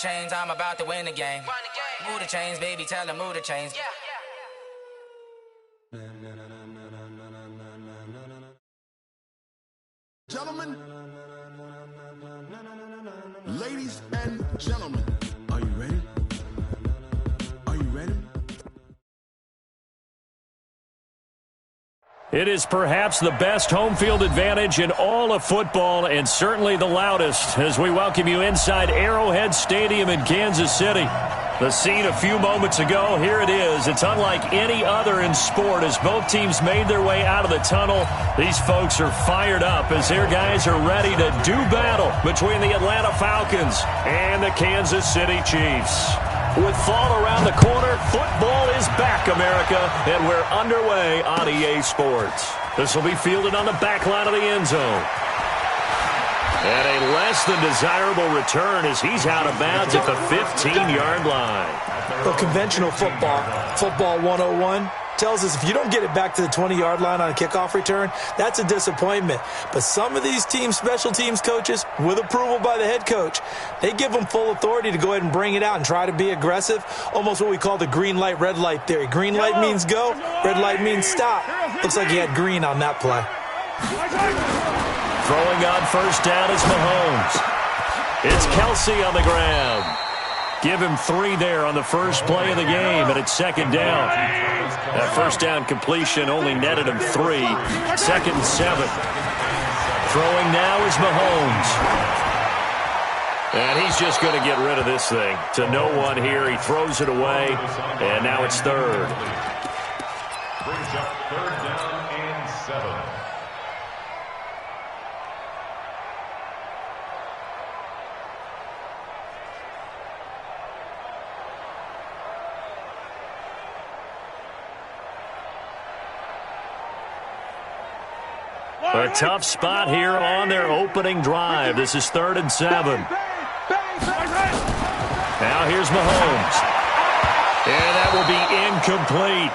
chains, I'm about to win the game. Move the chains, baby, tell them move the chains. Gentlemen, ladies and gentlemen, are you ready? Are you ready? It is perhaps the best home field advantage in all of football, and certainly the loudest, as we welcome you inside Arrowhead Stadium in Kansas City. The scene a few moments ago, here it is. It's unlike any other in sport as both teams made their way out of the tunnel. These folks are fired up as their guys are ready to do battle between the Atlanta Falcons and the Kansas City Chiefs. With fall around the corner, football is back, America, and we're underway on EA Sports. This will be fielded on the back line of the end zone. And a less than desirable return as he's out of bounds at the 15-yard line. Well, conventional football 101, tells us if you don't get it back to the 20-yard line on a kickoff return, that's a disappointment. But some of these special teams coaches, with approval by the head coach, they give them full authority to go ahead and bring it out and try to be aggressive, almost what we call the green light, red light theory. Green light means go, red light means stop. Looks like he had green on that play. Throwing on first down is Mahomes. It's Kelsey on the ground. Give him 3 there on the first play of the game, and it's second down. That first down completion only netted him 3. Second and 7. Throwing now is Mahomes. And he's just going to get rid of this thing. To no one here. He throws it away, and now it's third. Brings up third down and 7. A tough spot here on their opening drive. This is 3rd and 7. Now here's Mahomes. And that will be incomplete.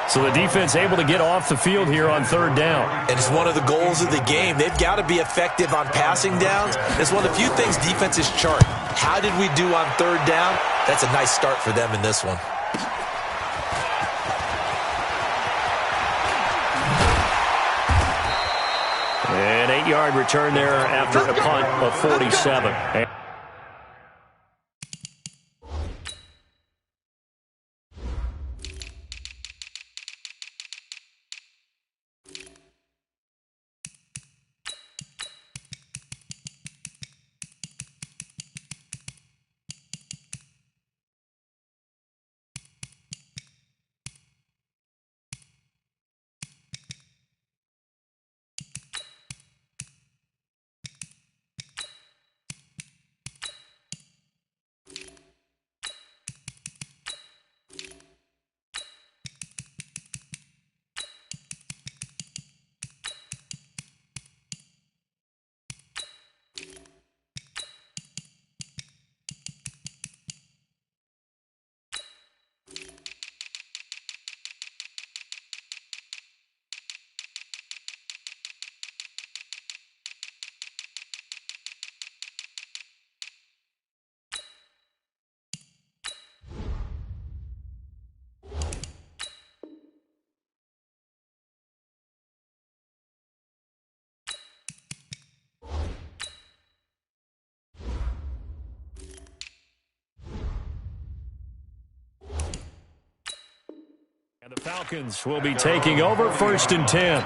So the defense able to get off the field here on 3rd down. And it's one of the goals of the game. They've got to be effective on passing downs. It's one of the few things defenses chart. How did we do on 3rd down? That's a nice start for them in this one. An 8-yard return there after a punt of 47. And the Falcons will be taking over 1st and 10.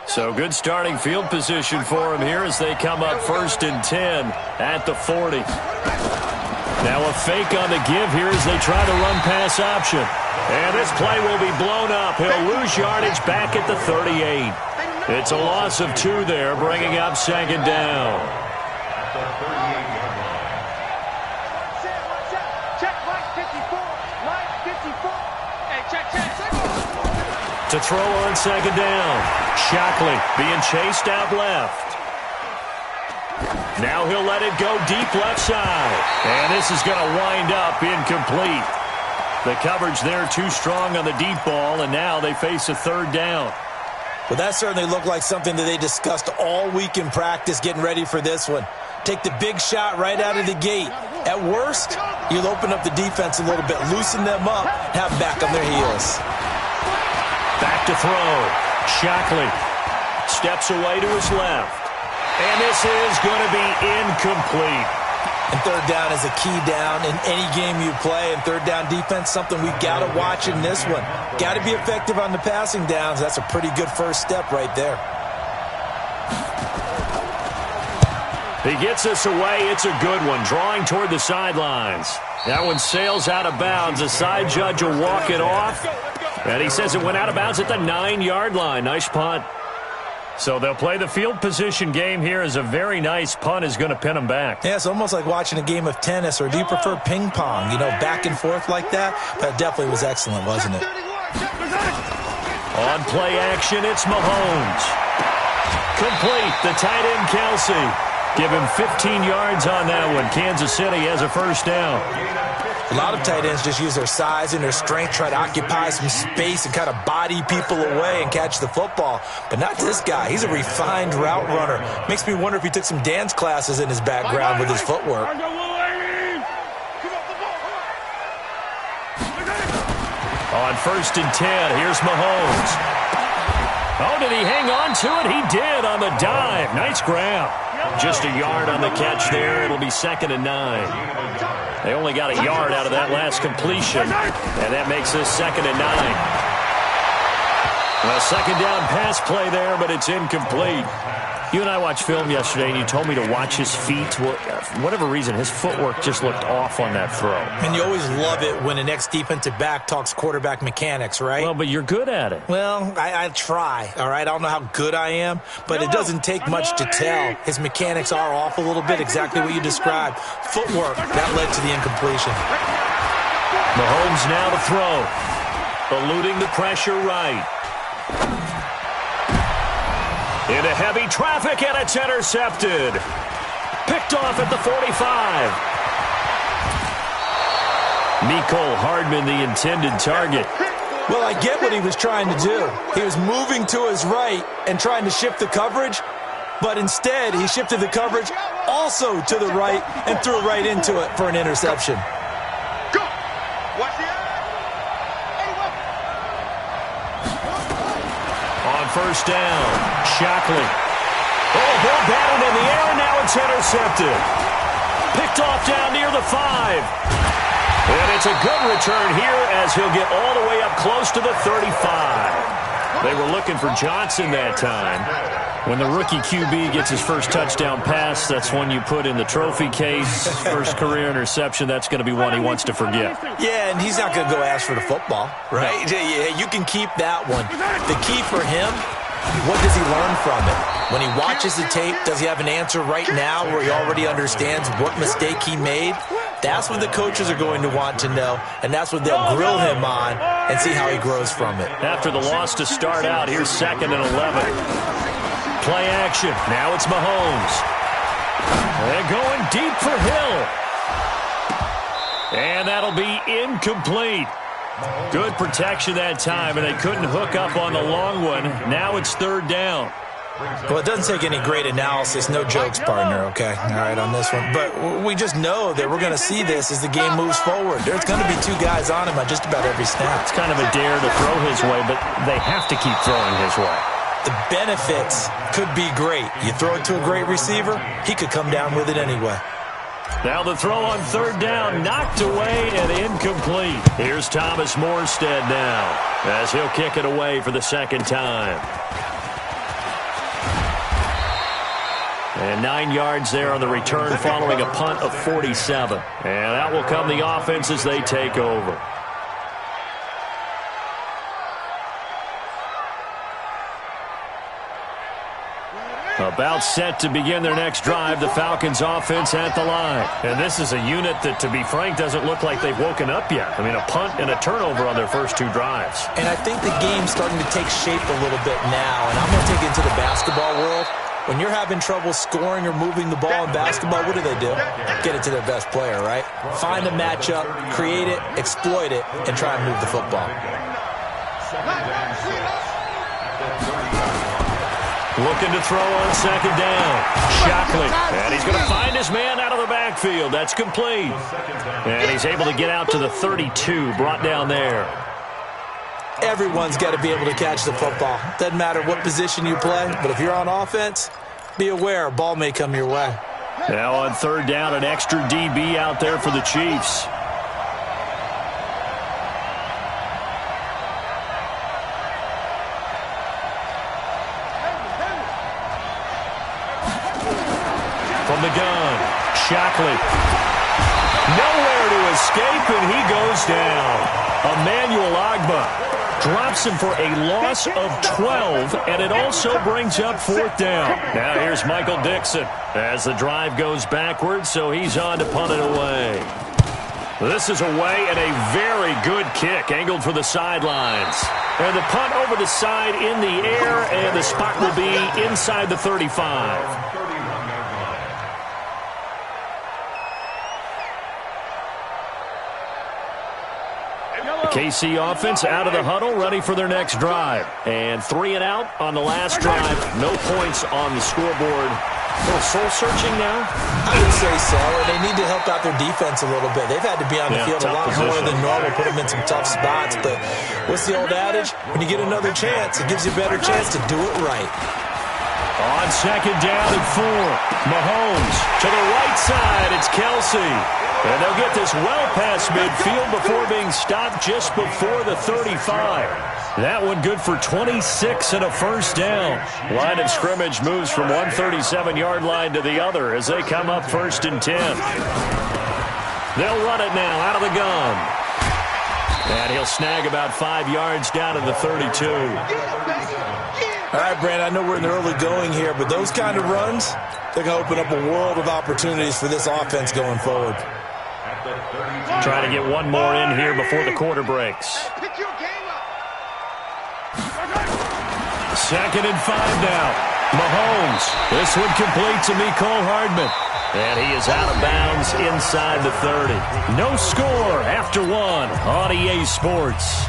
So good starting field position for him here as they come up 1st and 10 at the 40. Now a fake on the give here as they try the run pass option. And this play will be blown up. He'll lose yardage back at the 38. It's a loss of 2 there, bringing up 2nd down. To throw on 2nd down. Shockley being chased out left. Now he'll let it go deep left side. And this is going to wind up incomplete. The coverage there too strong on the deep ball, and now they face a third down. Well, that certainly looked like something that they discussed all week in practice getting ready for this one. Take the big shot right out of the gate. At worst, you'll open up the defense a little bit, loosen them up, have them back on their heels. Back to throw. Shockley steps away to his left. And this is going to be incomplete. And third down is a key down in any game you play. And third down defense, something we got to watch in this one. Got to be effective on the passing downs. That's a pretty good first step right there. He gets us away. It's a good one. Drawing toward the sidelines. That one sails out of bounds. The side judge will walk it off. And he says it went out of bounds at the 9-yard line. Nice punt. So they'll play the field position game here as a very nice punt is going to pin them back. Yeah, it's almost like watching a game of tennis, or do you prefer ping pong? You know, back and forth like that? That definitely was excellent, wasn't it? On play action, it's Mahomes. Complete. The tight end, Kelsey. Give him 15 yards on that one. Kansas City has a first down. A lot of tight ends just use their size and their strength, try to occupy some space and kind of body people away and catch the football. But not this guy. He's a refined route runner. Makes me wonder if he took some dance classes in his background with his footwork. On 1st and 10, here's Mahomes. Oh, did he hang on to it? He did on the dive. Nice grab. Just a yard on the catch there. It'll be 2nd and 9. They only got a yard out of that last completion, and that makes this 2nd and 9. Well, second down pass play there, but it's incomplete. You and I watched film yesterday, and you told me to watch his feet. Well, for whatever reason, his footwork just looked off on that throw. And you always love it when an ex-defensive back talks quarterback mechanics, right? Well, but you're good at it. Well, I try, all right? I don't know how good I am, but it doesn't take much to tell. His mechanics are off a little bit, exactly what you described. Footwork, that led to the incompletion. Mahomes now to throw. Eluding the pressure right. Into heavy traffic, and it's intercepted. Picked off at the 45. Mecole Hardman, the intended target. Well, I get what he was trying to do. He was moving to his right and trying to shift the coverage, but instead he shifted the coverage also to the right and threw right into it for an interception. First down, Shockley. Oh, ball batted in the air, and now it's intercepted. Picked off down near the 5. And it's a good return here as he'll get all the way up close to the 35. They were looking for Johnson that time. When the rookie QB gets his first touchdown pass, that's one you put in the trophy case. First career interception, that's going to be one he wants to forget. Yeah, and he's not going to go ask for the football, right? No. Yeah, you can keep that one. The key for him, what does he learn from it? When he watches the tape, does he have an answer right now where he already understands what mistake he made? That's what the coaches are going to want to know, and that's what they'll grill him on and see how he grows from it. After the loss to start out, here's 2nd and 11. Play action. Now it's Mahomes. They're going deep for Hill. And that'll be incomplete. Good protection that time, and they couldn't hook up on the long one. Now it's 3rd down. Well, it doesn't take any great analysis. No jokes, partner, okay? All right, on this one. But we just know that we're going to see this as the game moves forward. There's going to be 2 guys on him on just about every snap. It's kind of a dare to throw his way, but they have to keep throwing his way. The benefits could be great. You throw it to a great receiver, he could come down with it anyway. Now the throw on 3rd down, knocked away and incomplete. Here's Thomas Morstead now, as he'll kick it away for the 2nd time. And 9 yards there on the return following a punt of 47. And that will come the offense as they take over. About set to begin their next drive, the Falcons offense at the line. And this is a unit that, to be frank, doesn't look like they've woken up yet. I mean, a punt and a turnover on their first 2 drives. And I think the game's starting to take shape a little bit now. And I'm going to take it into the basketball world. When you're having trouble scoring or moving the ball in basketball, what do? Get it to their best player, right? Find a matchup, create it, exploit it, and try and move the football. Looking to throw on second down. Shockley. And he's going to find his man out of the backfield. That's complete. And he's able to get out to the 32, brought down there. Everyone's got to be able to catch the football. Doesn't matter what position you play, but if you're on offense, be aware a ball may come your way. Now on third down, an extra DB out there for the Chiefs. From the gun, Shockley. Nowhere to escape, and he goes down. Emmanuel Ogbah drops him for a loss of 12, and it also brings up fourth down. Now here's Michael Dixon as the drive goes backwards, so he's on to punt it away. This is away, and a very good kick angled for the sidelines. And the punt over the side in the air, and the spot will be inside the 35. KC offense out of the huddle, ready for their next drive. And 3 and out on the last drive. No points on the scoreboard. A little soul-searching now? I would say so, and they need to help out their defense a little bit. They've had to be on the field a lot more than normal, put them in some tough spots. But what's the old adage? When you get another chance, it gives you a better chance to do it right. On second down and 4, Mahomes to the right side. It's Kelsey. And they'll get this well past midfield before being stopped just before the 35. That one good for 26 and a first down. Line of scrimmage moves from one 37-yard line to the other as they come up 1st and 10. They'll run it now out of the gun. And he'll snag about 5 yards down to the 32. All right, Brand, I know we're in the early going here, but those kind of runs, they're going to open up a world of opportunities for this offense going forward. Trying to get one more in here before the quarter breaks. 2nd and 5 now. Mahomes. This one complete to Mecole Hardman. And he is out of bounds inside the 30. No score after 1 on EA Sports.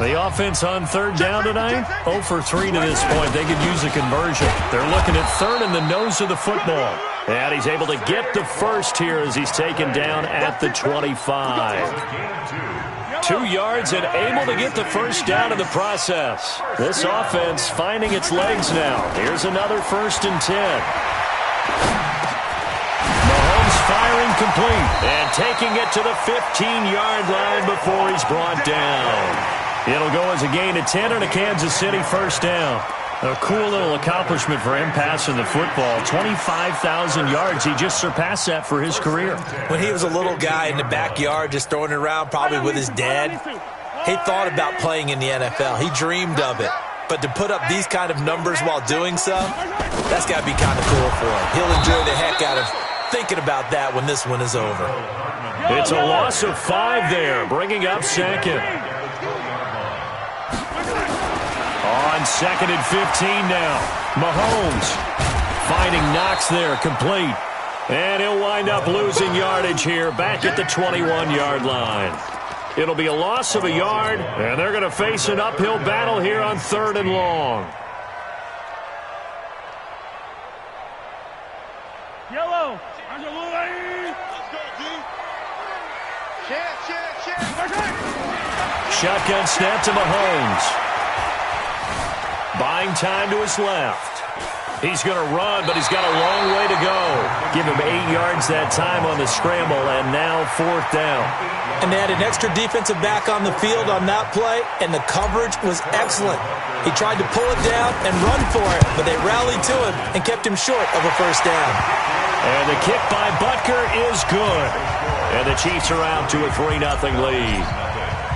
The offense on third down tonight, 0 for 3 to this point. They could use a conversion. They're looking at third in the nose of the football. And he's able to get the first here as he's taken down at the 25. 2 yards and able to get the first down in the process. This offense finding its legs now. Here's another 1st and 10. Mahomes firing complete and taking it to the 15-yard line before he's brought down. It'll go as a gain of 10 and a Kansas City first down. A cool little accomplishment for him passing the football. 25,000 yards. He just surpassed that for his career. When he was a little guy in the backyard just throwing it around probably with his dad, he thought about playing in the NFL. He dreamed of it. But to put up these kind of numbers while doing so, that's got to be kind of cool for him. He'll enjoy the heck out of thinking about that when this one is over. It's a loss of 5 there, bringing up 2nd. On 2nd and 15 now. Mahomes finding Knox there, complete. And he'll wind up losing yardage here back at the 21-yard line. It'll be a loss of a yard, and they're going to face an uphill battle here on 3rd and long. Yellow. Shotgun snap to Mahomes. Buying time to his left. He's going to run, but he's got a long way to go. Give him 8 yards that time on the scramble, and now 4th down. And they had an extra defensive back on the field on that play, and the coverage was excellent. He tried to pull it down and run for it, but they rallied to him and kept him short of a first down. And the kick by Butker is good. And the Chiefs are out to a 3-0 lead.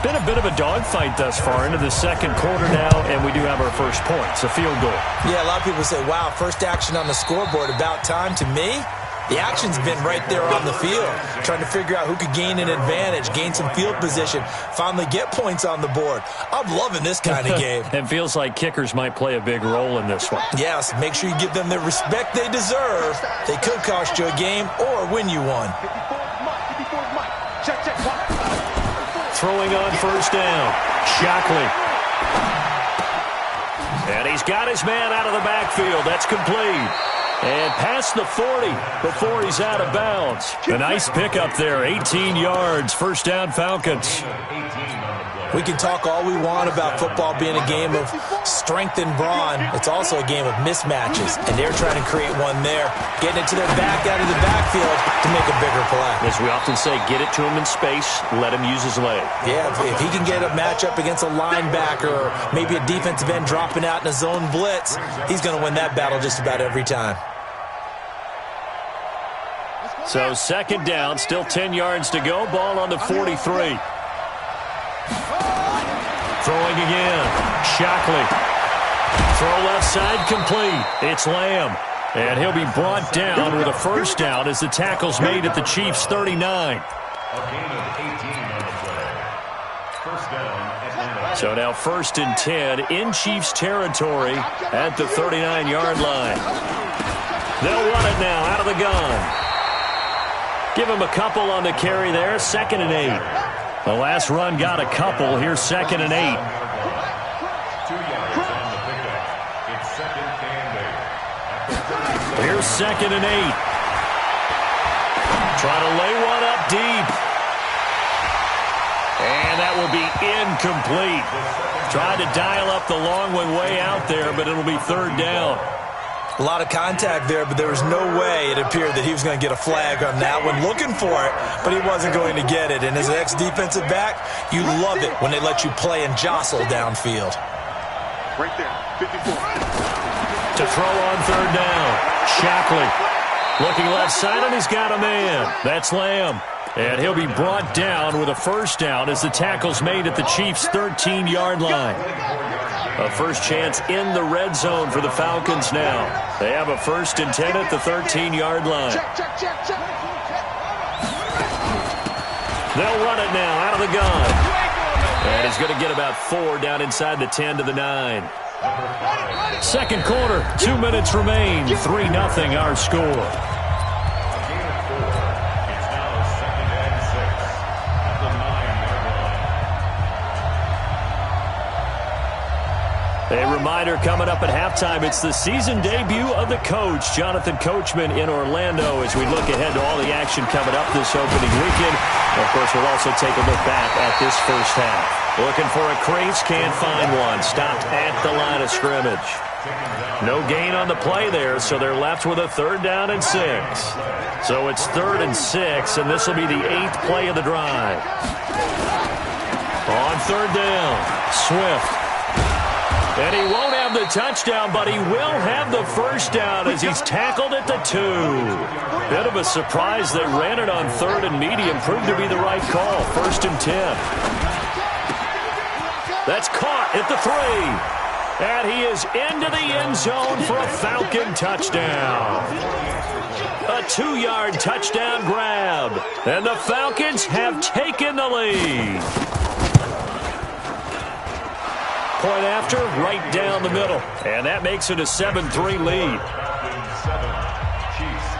Been a bit of a dogfight thus far into the 2nd quarter now, and we do have our first point. It's a field goal. Yeah, a lot of people say, wow, first action on the scoreboard, about time. To me, The action's been right there on the field, trying to figure out who could gain an advantage, gain some field position, finally get points on the board. I'm loving this kind of game. It feels like kickers might play a big role in this one. Yes, make sure you give them the respect they deserve. They could cost you a game or win you one. Throwing on first down, Shockley. And he's got his man out of the backfield. That's complete. And past the 40 before he's out of bounds. A nice pickup there, 18 yards, first down Falcons. We can talk all we want about football being a game of strength and brawn. It's also a game of mismatches, and they're trying to create one there, getting it to their back out of the backfield to make a bigger play. As we often say, get it to him in space, let him use his leg. Yeah, if he can get a matchup against a linebacker or maybe a defensive end dropping out in a zone blitz, he's going to win that battle just about every time. So second down, still 10 yards to go, ball on the 43. Throwing again, Shockley. Throw left side complete. It's Lamb. And he'll be brought down with a first down as the tackle's made at the Chiefs' 39. A gain of 18 on the play. First down, Atlanta. So now first and 10 in Chiefs territory at the 39-yard line. They'll run it now out of the gun. Give him a couple on the carry there, 2nd and 8. The last run got a couple. Here's 2nd and 8. 2 yards on the pickup. It's 2nd and 8. Here's 2nd and 8. Try to lay one up deep. And that will be incomplete. Tried to dial up the long one way out there, but it'll be 3rd down. A lot of contact there, but there was no way it appeared that he was going to get a flag on that one. Looking for it, but he wasn't going to get it. And as an ex-defensive back, you love it when they let you play and jostle downfield. Right there, 54. To throw on 3rd down, Shockley. Looking left side, and he's got a man. That's Lamb. And he'll be brought down with a first down as the tackle's made at the Chiefs' 13-yard line. A first chance in the red zone for the Falcons now. They have a 1st and 10 at the 13-yard line. They'll run it now out of the gun. And he's going to get about 4 down inside the 10 to the 9. Second quarter, 2 minutes remain. 3-0 our score. A reminder coming up at halftime, it's the season debut of the coach, Jonathan Coachman, in Orlando, as we look ahead to all the action coming up this opening weekend. Of course, we'll also take a look back at this first half. Looking for a crease, can't find one. Stopped at the line of scrimmage. No gain on the play there, so they're left with a 3rd down and 6. So it's 3rd and 6, and this will be the 8th play of the drive. On 3rd down, Swift. And he won't have the touchdown, but he will have the first down as he's tackled at the 2. Bit of a surprise. They ran it on 3rd and medium. Proved to be the right call. 1st and 10. That's caught at the 3. And he is into the end zone for a Falcon touchdown. A 2-yard touchdown grab. And the Falcons have taken the lead. Point after, right down the middle. And that makes it a 7-3 lead. 7, Chiefs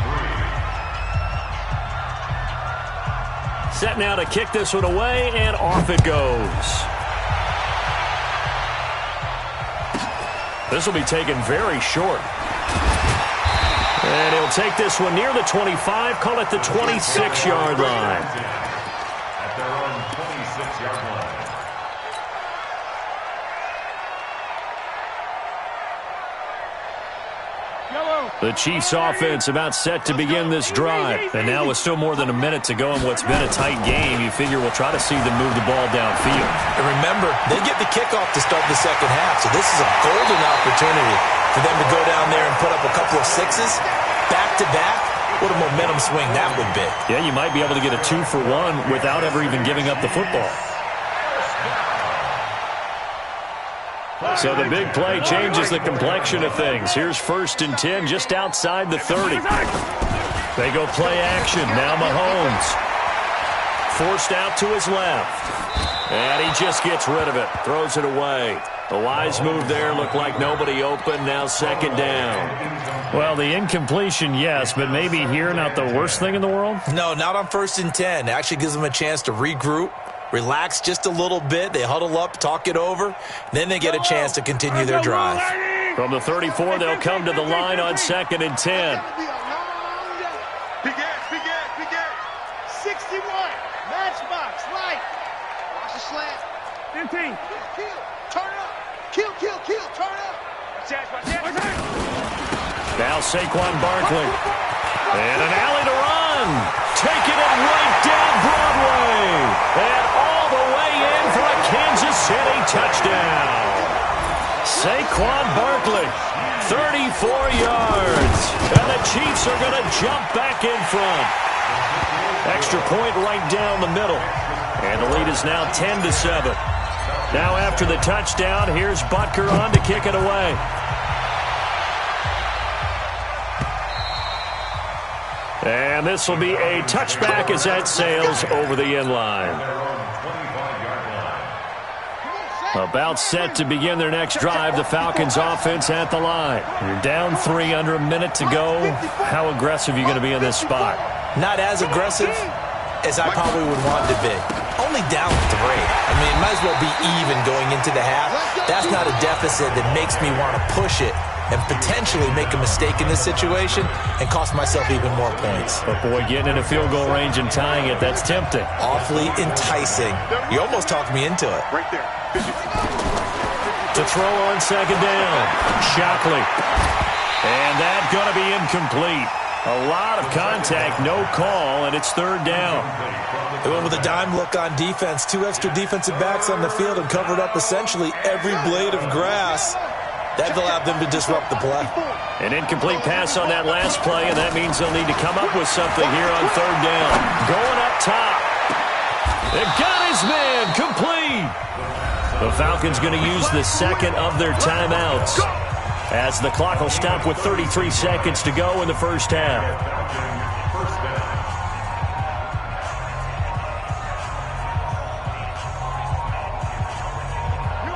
3. Set now to kick this one away, and off it goes. This will be taken very short. And he'll take this one near the 25, call it the 26-yard line. At their own 26-yard line. The Chiefs offense about set to begin this drive. And now with still more than a minute to go in what's been a tight game, you figure we'll try to see them move the ball downfield. And remember, they get the kickoff to start the second half, so this is a golden opportunity for them to go down there and put up a couple of 6s back-to-back. What a momentum swing that would be. Yeah, you might be able to get a 2-for-1 without ever even giving up the football. So the big play changes the complexion of things. Here's 1st and 10 just outside the 30. They go play action. Now Mahomes. Forced out to his left. And he just gets rid of it. Throws it away. A wise move there. Looked like nobody open. Now second down. Well, the incompletion, yes, but maybe here not the worst thing in the world? No, not on 1st and 10. It actually gives them a chance to regroup, relax just a little bit. They huddle up, talk it over. Then they get a chance to continue their drive. From the 34, they'll come to the line on 2nd and 10. Big ass. 61. Matchbox, right. Watch the slant. 15. Kill. Turn up. Kill. Turn up. Now Saquon Barkley. And an alley to run. Taking it right down Broadway. And all the way in for a Kansas City touchdown. Saquon Barkley, 34 yards. And the Chiefs are going to jump back in front. Extra point right down the middle. And the lead is now 10-7. Now after the touchdown, here's Butker on to kick it away. And this will be a touchback as that sails over the end line. About set to begin their next drive, the Falcons offense at the line. You're down 3 under a minute to go. How aggressive are you going to be in this spot? Not as aggressive as I probably would want to be. Only down 3. I mean, it might as well be even going into the half. That's not a deficit that makes me want to push it and potentially make a mistake in this situation and cost myself even more points. But boy, getting in a field goal range and tying it, that's tempting. Awfully enticing. You almost talked me into it. Right there. To throw on second down, Shockley. And that's going to be incomplete. A lot of contact, no call, and it's 3rd down. They went with a dime look on defense. 2 extra defensive backs on the field and covered up essentially every blade of grass. That allowed them to disrupt the play. An incomplete pass on that last play, and that means they'll need to come up with something here on 3rd down. Going up top. They've got his man complete. The Falcons going to use the second of their timeouts as the clock will stop with 33 seconds to go in the first half.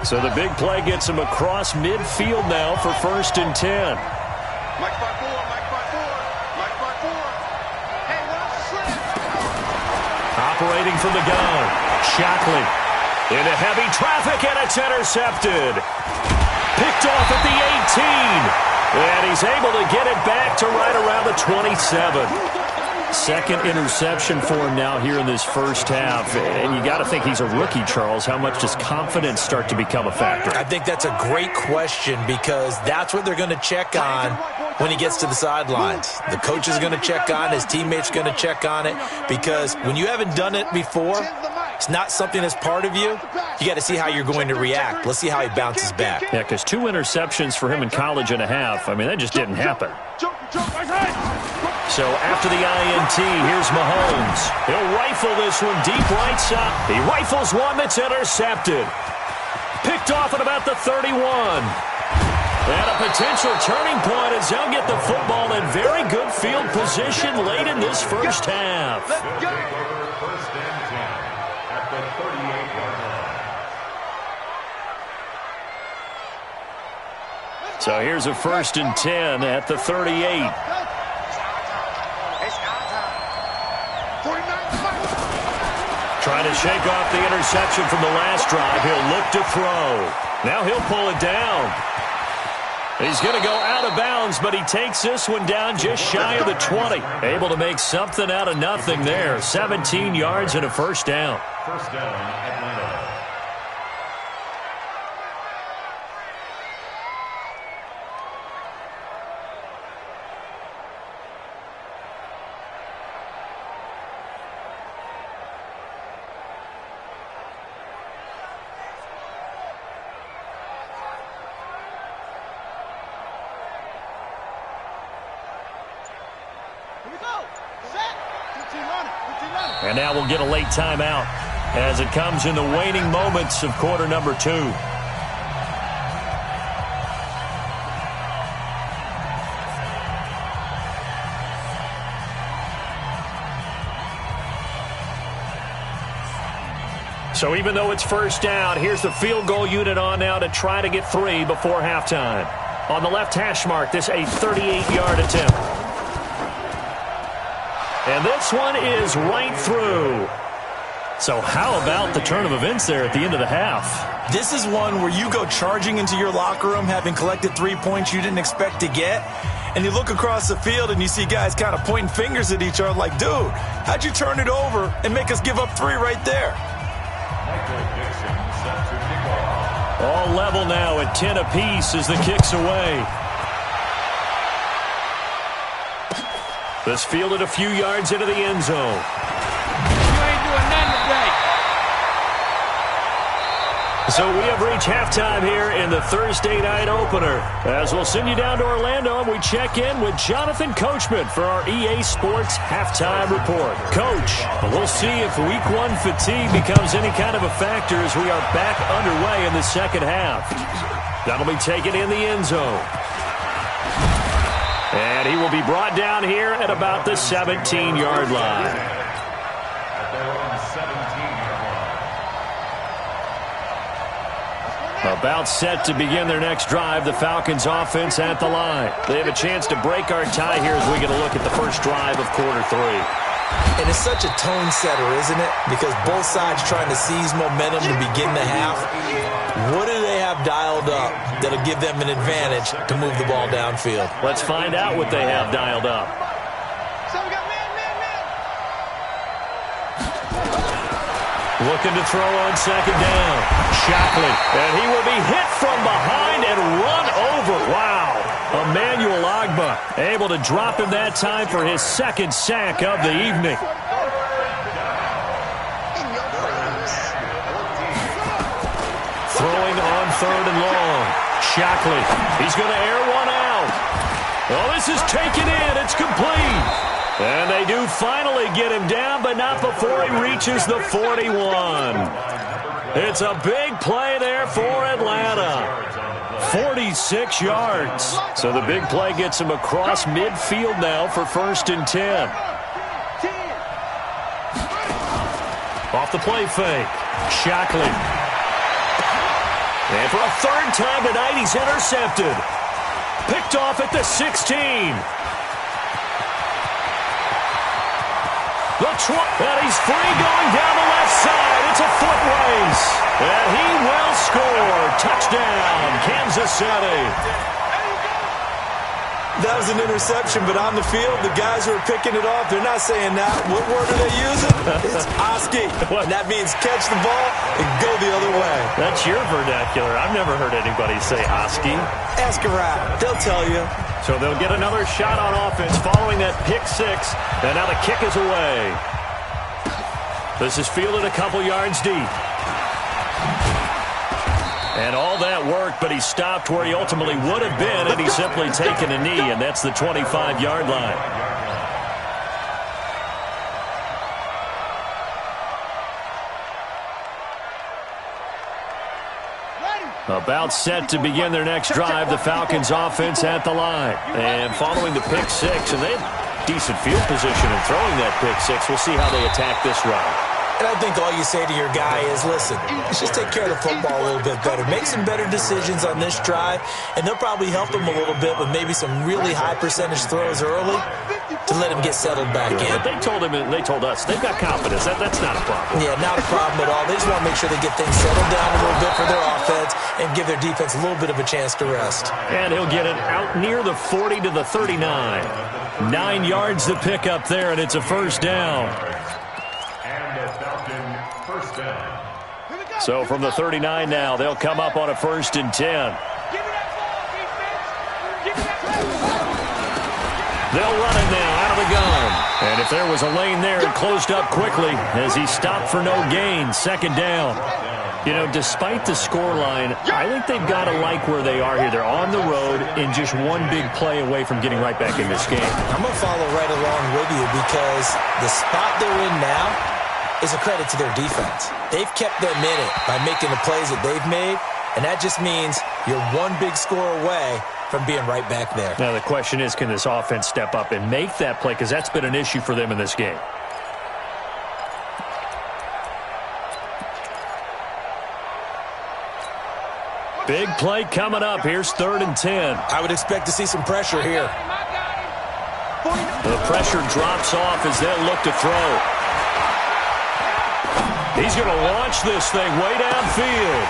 So the big play gets him across midfield now for 1st and 10. Mike 5-4. Hey, watch the slant. Operating from the gun, Shockley into heavy traffic, and it's intercepted. Picked off at the 18. And he's able to get it back to right around the 27. Second interception for him now here in this first half. And you got to think he's a rookie, Charles. How much does confidence start to become a factor? I think that's a great question because that's what they're going to check on when he gets to the sidelines. The coach is going to check on, his teammates are going to check on it because when you haven't done it before, it's not something that's part of you. You got to see how you're going to react. Let's see how he bounces back. Yeah, because 2 interceptions for him in college and a half. I mean, that just didn't happen. So after the INT, here's Mahomes. He'll rifle this one deep right side. He rifles one that's intercepted. Picked off at about the 31. And a potential turning point as they'll get the football in very good field position late in this first half. First and 10 at the 38-yard line. So here's a 1st and 10 at the 38. Trying to shake off the interception from the last drive. He'll look to throw. Now he'll pull it down. He's going to go out of bounds, but he takes this one down just shy of the 20. Able to make something out of nothing there. 17 yards and a first down. First down, Atlanta. And now we'll get a late timeout as it comes in the waning moments of quarter number 2. So even though it's first down, here's the field goal unit on now to try to get 3 before halftime. On the left hash mark, this a 38-yard attempt. And this one is right through. So how about the turn of events there at the end of the half? This is one where you go charging into your locker room having collected 3 points you didn't expect to get, and you look across the field and you see guys kind of pointing fingers at each other like, dude, how'd you turn it over and make us give up 3 right there? All level now at 10 apiece as the kick's away. This fielded a few yards into the end zone. You ain't doing nothing today. So we have reached halftime here in the Thursday night opener. As we'll send you down to Orlando, and we check in with Jonathan Coachman for our EA Sports Halftime Report. Coach, we'll see if Week 1 fatigue becomes any kind of a factor as we are back underway in the second half. That'll be taken in the end zone. And he will be brought down here at about the 17-yard line. About set to begin their next drive, the Falcons offense at the line. They have a chance to break our tie here as we get a look at the first drive of quarter 3. And it's such a tone setter, isn't it? Because both sides trying to seize momentum to begin the half. What do they have dialed up that'll give them an advantage to move the ball downfield? Let's find out what they have dialed up. So we got man. Looking to throw on second down. Shockley. And he will be hit from behind and run over. Wow. Emmanuel Ogbah able to drop him that time for his second sack of the evening. Throwing on 3rd and long. Shockley. He's going to air one out. Oh, this is taken in. It's complete. And they do finally get him down, but not before he reaches the 41. It's a big play there for Atlanta. 46 yards. So the big play gets him across midfield now for 1st and 10. Off the play fake. Shockley. And for a 3rd time tonight, he's intercepted. Picked off at the 16. And he's free going down the left side. It's a foot race. And he will score. Touchdown, Kansas City. That was an interception, but on the field, the guys who are picking it off, they're not saying that. What word are they using? It's Oski. That means catch the ball and go the other way. That's your vernacular. I've never heard anybody say Oski. Ask around. They'll tell you. So they'll get another shot on offense following that pick 6. And now the kick is away. This is fielded a couple yards deep. And all that worked, but he stopped where he ultimately would have been, and he's simply taken a knee, and that's the 25-yard line. About set to begin their next drive, the Falcons offense at the line. And following the pick 6, and they have decent field position in throwing that pick 6. We'll see how they attack this round. And I think all you say to your guy is, listen, let's just take care of the football a little bit better. Make some better decisions on this drive, and they'll probably help him a little bit with maybe some really high percentage throws early to let him get settled back in. But they told him, and they told us, they've got confidence. That's not a problem. Yeah, not a problem at all. They just want to make sure they get things settled down a little bit for their offense and give their defense a little bit of a chance to rest. And he'll get it out near the 40 to the 39. 9 yards to pick up there, and it's a 1st down. So from the 39 now, they'll come up on a 1st and 10. They'll run it now out of the gun. And if there was a lane there, it closed up quickly as he stopped for no gain. 2nd down. You know, despite the scoreline, I think they've got to like where they are here. They're on the road and just one big play away from getting right back in this game. I'm going to follow right along with you because the spot they're in now is a credit to their defense. They've kept them in it by making the plays that they've made, and that just means you're one big score away from being right back there. Now the question is, can this offense step up and make that play? Because that's been an issue for them in this game. Big play coming up. Here's 3rd and 10. I would expect to see some pressure here. The pressure drops off as they'll look to throw. He's going to launch this thing way downfield.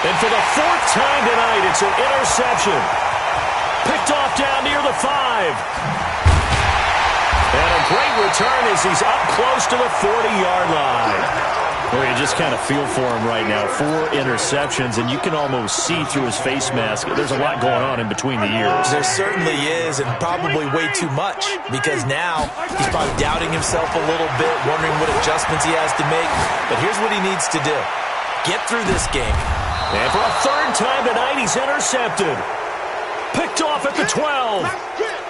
And for the 4th time tonight, it's an interception. Picked off down near the 5. And a great return as he's up close to the 40-yard line. Well, you just kind of feel for him right now. 4 interceptions, and you can almost see through his face mask. There's a lot going on in between the ears. There certainly is, and probably way too much, because now he's probably doubting himself a little bit, wondering what adjustments he has to make. But here's what he needs to do. Get through this game. And for a 3rd time tonight, he's intercepted. Picked off at the 12.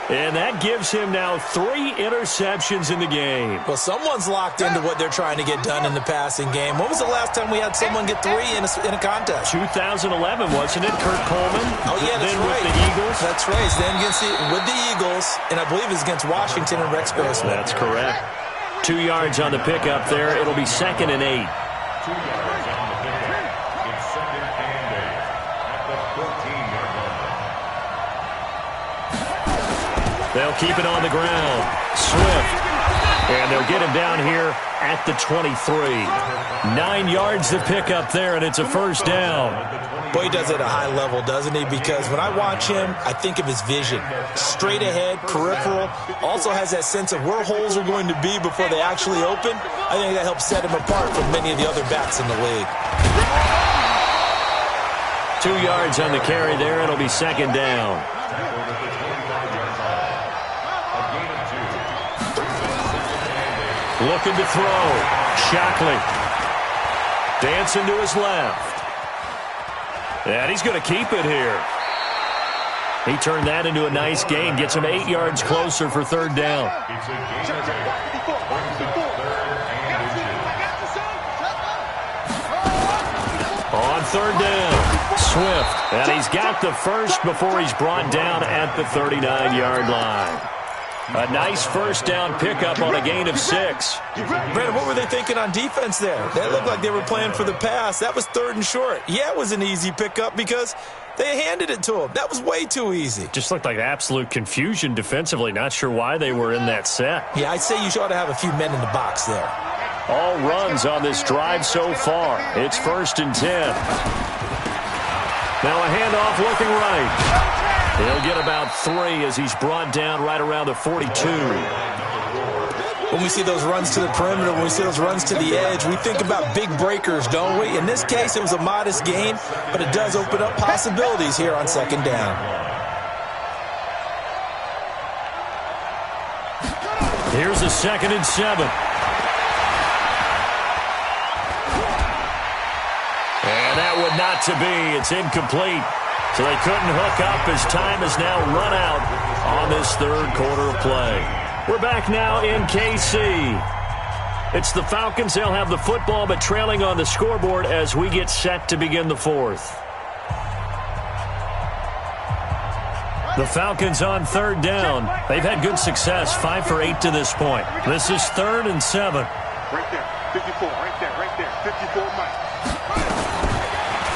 And that gives him now 3 interceptions in the game. Well, someone's locked into what they're trying to get done in the passing game. When was the last time we had someone get 3 in a contest? 2011, wasn't it? Kurt Coleman? Oh, yeah, that's then right. With the Eagles? That's right. Then with the Eagles, and I believe it's against Washington and Rex Grossman. That's correct. 2 yards on the pickup there. It'll be 2nd and 8. 2 yards on the pickup. It's 2nd and 8 at the 14-yard line. They'll keep it on the ground. Swift. And they'll get him down here at the 23. 9 yards to pick up there, and it's a 1st down. Boy, he does it at a high level, doesn't he? Because when I watch him, I think of his vision. Straight ahead, peripheral. Also has that sense of where holes are going to be before they actually open. I think that helps set him apart from many of the other backs in the league. 2 yards on the carry there. It'll be 2nd down. Looking to throw. Shockley. Dancing to his left. And he's going to keep it here. He turned that into a nice gain. Gets him 8 yards closer for 3rd down. It's a gain of 8. On 3rd down, Swift. And he's got the first before he's brought down at the 39-yard line. A nice 1st down pickup on a gain of 6. Brandon, what were they thinking on defense there? They looked like they were playing for the pass. That was 3rd and short. Yeah, it was an easy pickup because they handed it to him. That was way too easy. Just looked like absolute confusion defensively. Not sure why they were in that set. Yeah, I'd say you ought to have a few men in the box there. All runs on this drive so far. It's 1st and 10. Now a handoff looking right. He'll get about 3 as he's brought down right around the 42. When we see those runs to the perimeter, when we see those runs to the edge, we think about big breakers, don't we? In this case, it was a modest gain, but it does open up possibilities here on 2nd down. Here's a 2nd and 7. And that would not to be. It's incomplete. So they couldn't hook up as time has now run out on this 3rd quarter of play. We're back now in KC. It's the Falcons. They'll have the football, but trailing on the scoreboard as we get set to begin the 4th. The Falcons on 3rd down. They've had good success, 5 for 8 to this point. This is 3rd and 7. Right there, 54, right there, 54 Mike.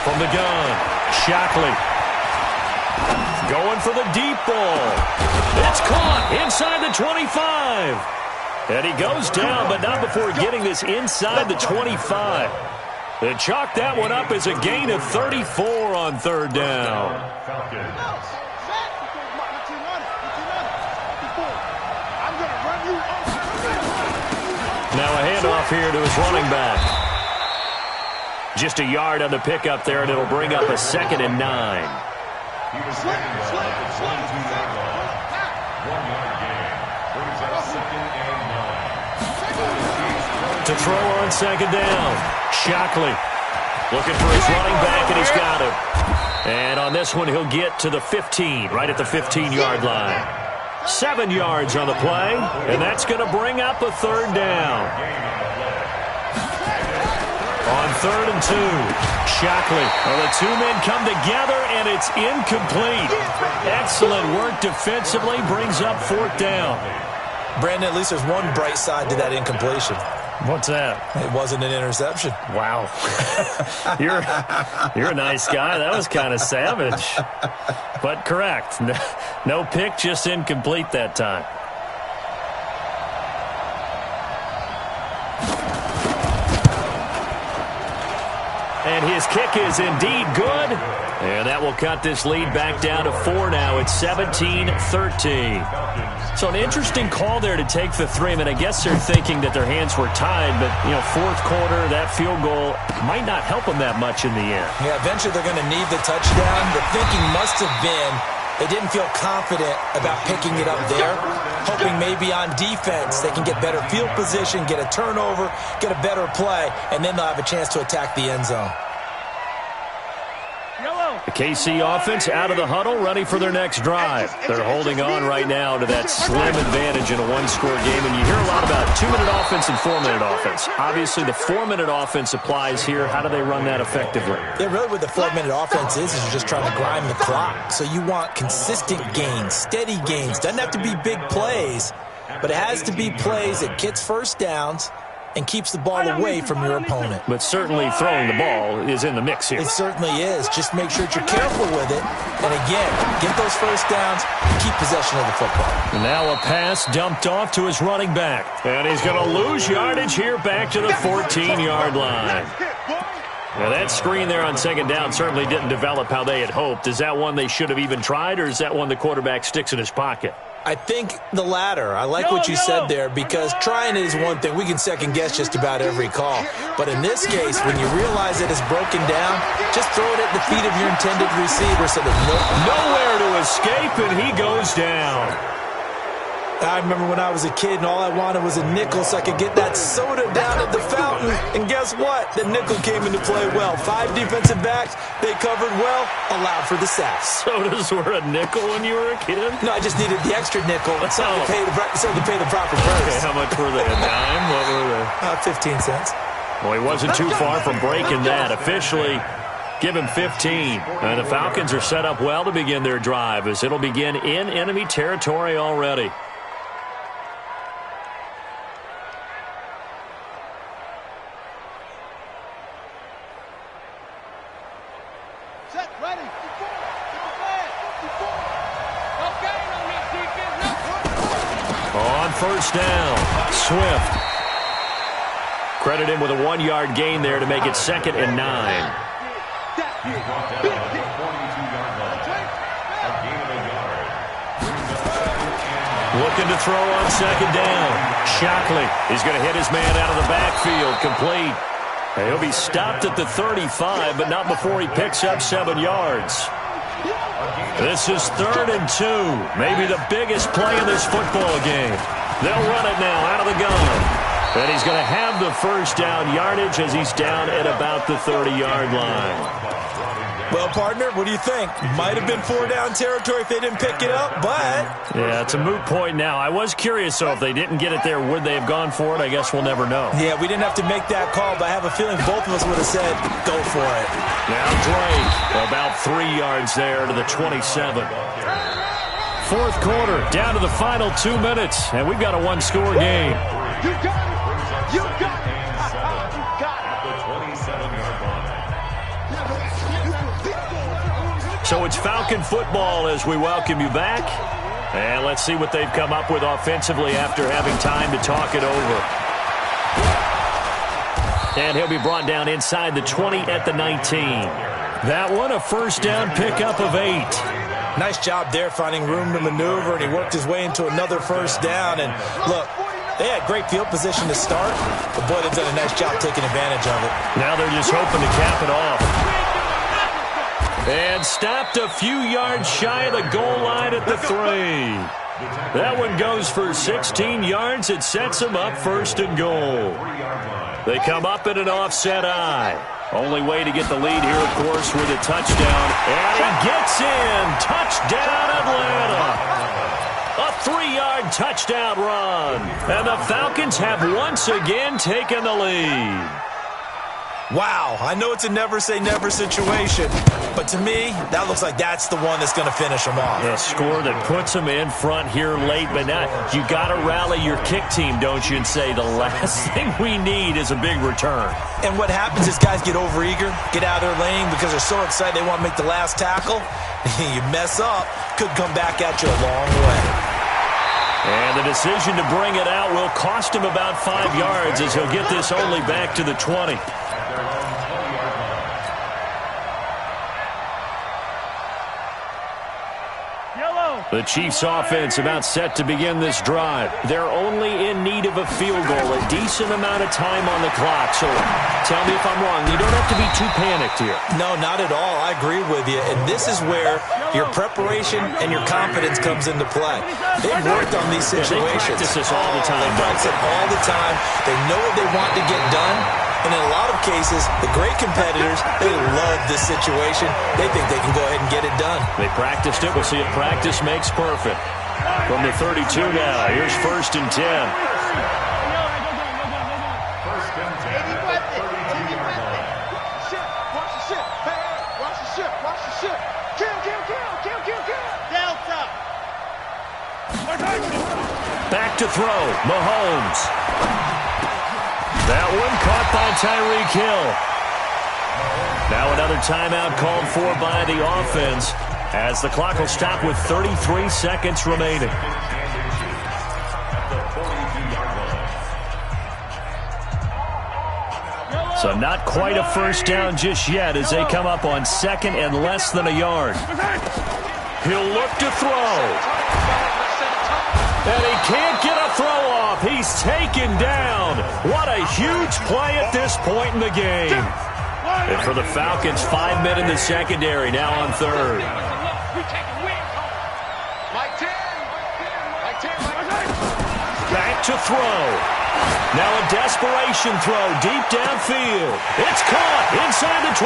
From the gun, Shockley. Going for the deep ball. It's caught inside the 25. And he goes down, but not before getting this inside the 25. They chalk that one up as a gain of 34 on 3rd down. Now a handoff here to his running back. Just a yard on the pickup there, and it'll bring up a 2nd and 9. He was running well at the 22-yard line. 1-yard gain. Brings up 2nd and 9. To throw on 2nd down. Shockley looking for his running back, and he's got him. And on this one, he'll get to the 15, right at the 15-yard line. 7 yards on the play, and that's going to bring up a 3rd down. On 3rd and 2, Shockley. Well, the 2 men come together, and it's incomplete. Excellent work defensively, brings up 4th down. Brandon, at least there's one bright side to that incompletion. What's that? It wasn't an interception. Wow. You're a nice guy. That was kind of savage. But correct. No pick, just incomplete that time. And his kick is indeed good. And that will cut this lead back down to 4 now. It's 17-13. So an interesting call there to take the 3. I mean, I guess they're thinking that their hands were tied, but, fourth quarter, that field goal might not help them that much in the end. Yeah, eventually they're going to need the touchdown. The thinking must have been they didn't feel confident about picking it up there, hoping maybe on defense they can get better field position, get a turnover, get a better play, and then they'll have a chance to attack the end zone. The KC offense out of the huddle, ready for their next drive. They're holding on right now to that slim advantage in a one-score game, and you hear a lot about 2-minute offense and 4-minute offense. Obviously, the 4-minute offense applies here. How do they run that effectively? Yeah, really what the 4-minute offense is you're just trying to grind the clock. So you want consistent gains, steady gains. Doesn't have to be big plays, but it has to be plays that gets first downs and keeps the ball away from your opponent. But certainly throwing the ball is in the mix here. It certainly is. Just make sure that you're careful with it. And again, get those first downs and keep possession of the football. And now a pass dumped off to his running back. And he's going to lose yardage here back to the 14-yard line. Now that screen there on second down certainly didn't develop how they had hoped. Is that one they should have even tried, or is that one the quarterback sticks in his pocket? I think the latter. I like what you said there, because trying it is one thing. We can second-guess just about every call. But in this case, when you realize that it's broken down, just throw it at the feet of your intended receiver so that nowhere to escape, and he goes down. I remember when I was a kid and all I wanted was a nickel so I could get that soda down at the fountain. And guess what? The nickel came into play well. 5 defensive backs, they covered well, allowed for the sack. Sodas were a nickel when you were a kid? No, I just needed the extra nickel so to pay the proper price. Okay, how much were they? A dime? What were they? 15 cents. Well, he wasn't too far from breaking that. Officially, give him 15. And the Falcons are set up well to begin their drive, as it'll begin in enemy territory already. On first down, Swift. Credit him with a 1-yard gain there to make it 2nd and 9. Looking to throw on second down. Shockley, he's going to hit his man out of the backfield, complete. He'll be stopped at the 35, but not before he picks up 7 yards. This is 3rd and 2. Maybe the biggest play in this football game. They'll run it now out of the gun. And he's going to have the first down yardage as he's down at about the 30-yard line. Well, partner, what do you think? Might have been 4-down territory if they didn't pick it up, but... Yeah, it's a moot point now. I was curious, though, if they didn't get it there, would they have gone for it? I guess we'll never know. Yeah, we didn't have to make that call, but I have a feeling both of us would have said, go for it. Now Drake, about 3 yards there to the 27. Fourth quarter, down to the final 2 minutes, and we've got a one-score game. You got it! You got it! You got it! The 27-yard line. So it's Falcon football as we welcome you back. And let's see what they've come up with offensively after having time to talk it over. And he'll be brought down inside the 20 at the 19. That one, a first down pickup of 8. Nice job there finding room to maneuver, and he worked his way into another first down. And look, they had great field position to start, but boy, they've done a nice job taking advantage of it. Now they're just hoping to cap it off. And stopped a few yards shy of the goal line at the 3. That one goes for 16 yards. It sets them up 1st and goal. They come up in an offset eye. Only way to get the lead here, of course, with a touchdown. And he gets in. Touchdown, Atlanta. A 3-yard touchdown run. And the Falcons have once again taken the lead. Wow, I know it's a never-say-never situation, but to me, that looks like that's the one that's going to finish them off. A score that puts them in front here late, but now you got to rally your kick team, don't you, and say the last thing we need is a big return. And what happens is guys get overeager, get out of their lane because they're so excited they want to make the last tackle. You mess up, could come back at you a long way. And the decision to bring it out will cost him about 5 yards as he'll get this only back to the 20. The Chiefs offense about set to begin this drive. They're only in need of a field goal, a decent amount of time on the clock. So tell me if I'm wrong. You don't have to be too panicked here. No, not at all. I agree with you. And this is where your preparation and your confidence comes into play. They've worked on these situations. They practice this all the time. They practice it all the time. They know what they want to get done. And in a lot of cases, the great competitors, they love this situation. They think they can go ahead and get it done. They practiced it. We'll see if practice makes perfect. From the 32 now, here's 1st and 10. Back to throw, Mahomes. That one caught by Tyreek Hill. Now another timeout called for by the offense as the clock will stop with 33 seconds remaining. So not quite a first down just yet as they come up on 2nd and less than a yard. He'll look to throw. And he can't get a throw off. He's taken down. What a huge play at this point in the game. And for the Falcons, 5 men in the secondary, now on 3rd. Back to throw. Now a desperation throw deep downfield. It's caught inside the 25.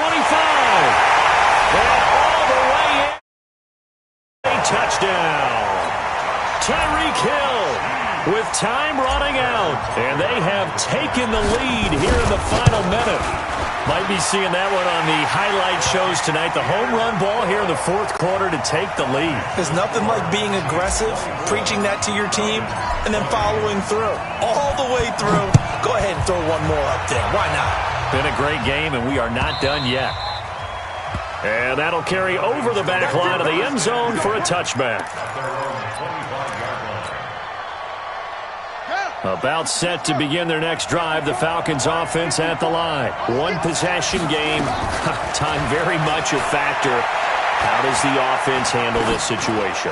And all the way in. A touchdown. Tyreek Hill with time running out. And they have taken the lead here in the final minute. Might be seeing that one on the highlight shows tonight. The home run ball here in the 4th quarter to take the lead. There's nothing like being aggressive, preaching that to your team, and then following through. All the way through. Go ahead and throw one more up there. Why not? Been a great game, and we are not done yet. And that'll carry over the back line of the end zone for a touchback. About set to begin their next drive, the Falcons offense at the line. One possession game. Time very much a factor. How does the offense handle this situation?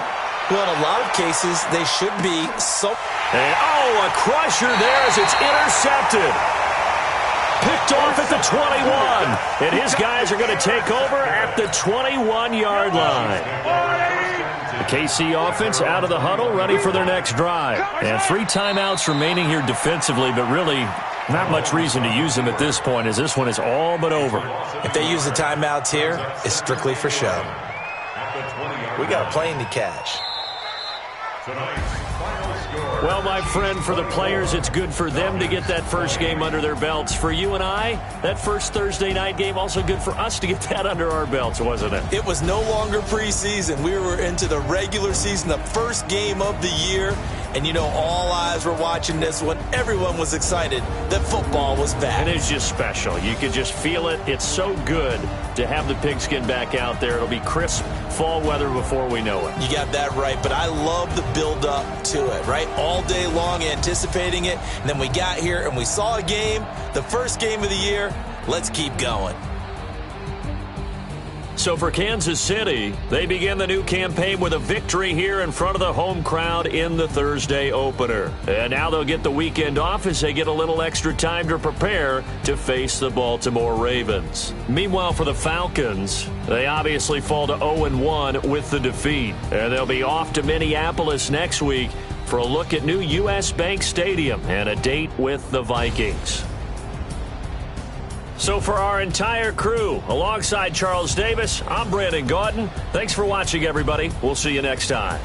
Well, in a lot of cases, they should be so... And, a crusher there as it's intercepted. Picked off at the 21. And his guys are going to take over at the 21-yard line. The KC offense out of the huddle, ready for their next drive. And 3 timeouts remaining here defensively, but really not much reason to use them at this point as this one is all but over. If they use the timeouts here, it's strictly for show. We got a plane to catch. Well, my friend, for the players, it's good for them to get that first game under their belts. For you and I, that first Thursday night game, also good for us to get that under our belts, wasn't it? It was no longer preseason. We were into the regular season, the first game of the year. And, you know, all eyes were watching this one. Everyone was excited that football was back. And it's just special. You could just feel it. It's so good to have the pigskin back out there. It'll be crisp fall weather before we know it. You got that right, but I love the build-up to it, right? All day long anticipating it, and then we got here and we saw a game, the first game of the year. Let's keep going. So for Kansas City, they begin the new campaign with a victory here in front of the home crowd in the Thursday opener. And now they'll get the weekend off as they get a little extra time to prepare to face the Baltimore Ravens. Meanwhile, for the Falcons, they obviously fall to 0-1 with the defeat. And they'll be off to Minneapolis next week for a look at new U.S. Bank Stadium and a date with the Vikings. So for our entire crew, alongside Charles Davis, I'm Brandon Gaudin. Thanks for watching, everybody. We'll see you next time.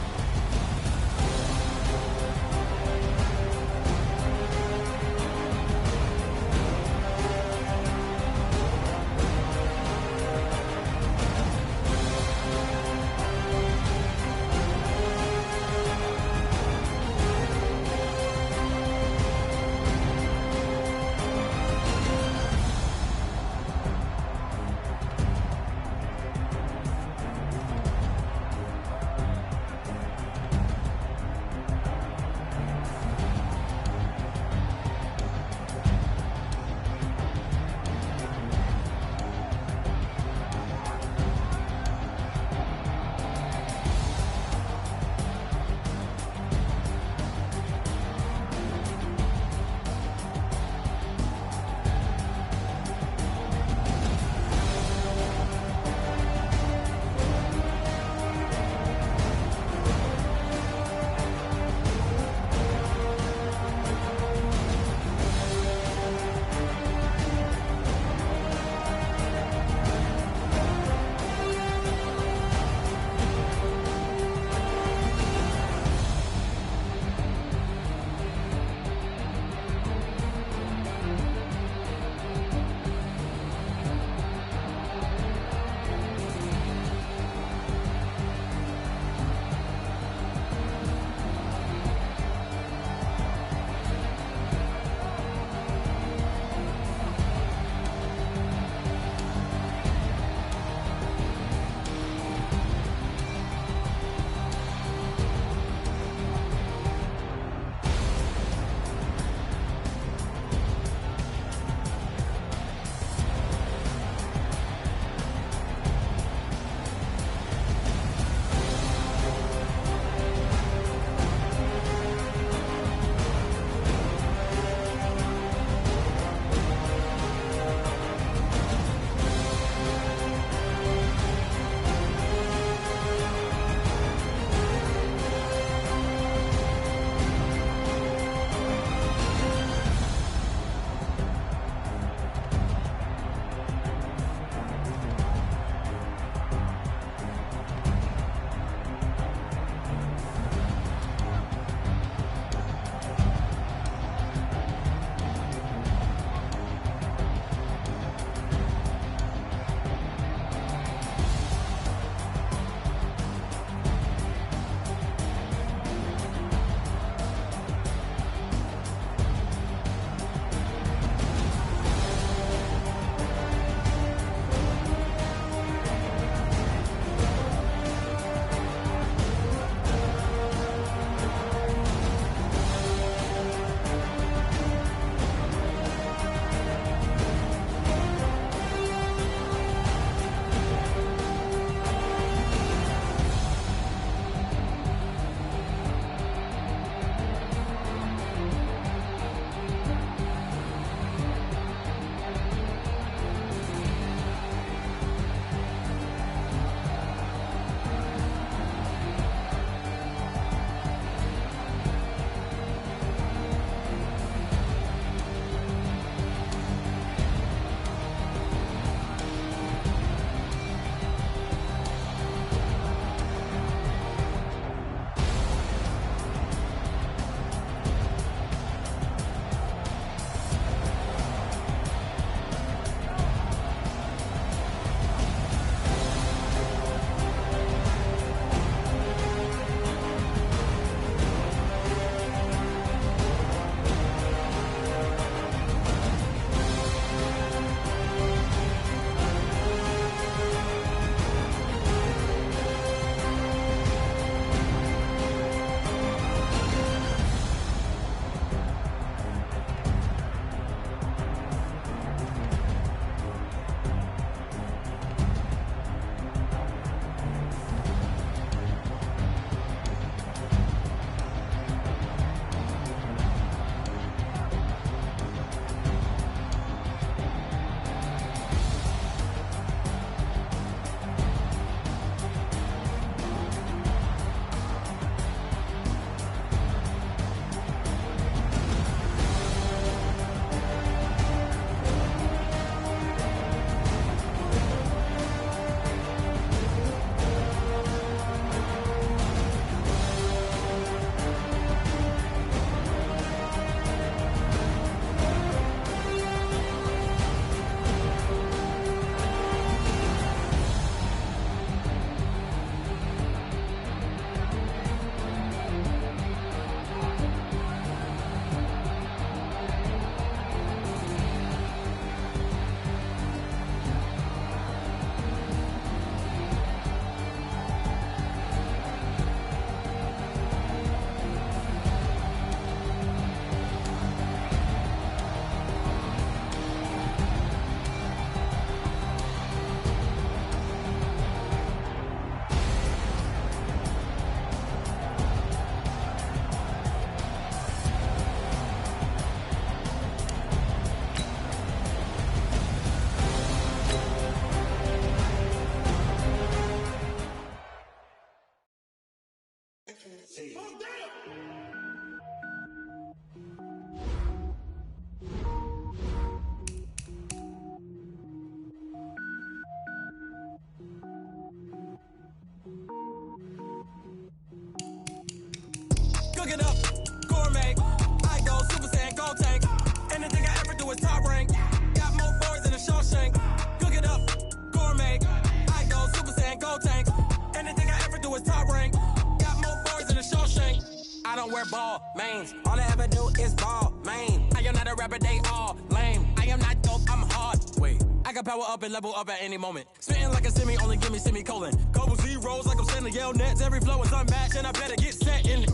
I don't wear ball mains. All I ever do is ball main. I am not a rapper, they all lame. I am not dope, I'm hard. Wait, I can power up and level up at any moment. Spitting like a semi, only give me semicolon. Couple zeros like I'm sending yell nets. Every flow is unmatched and I better get set in.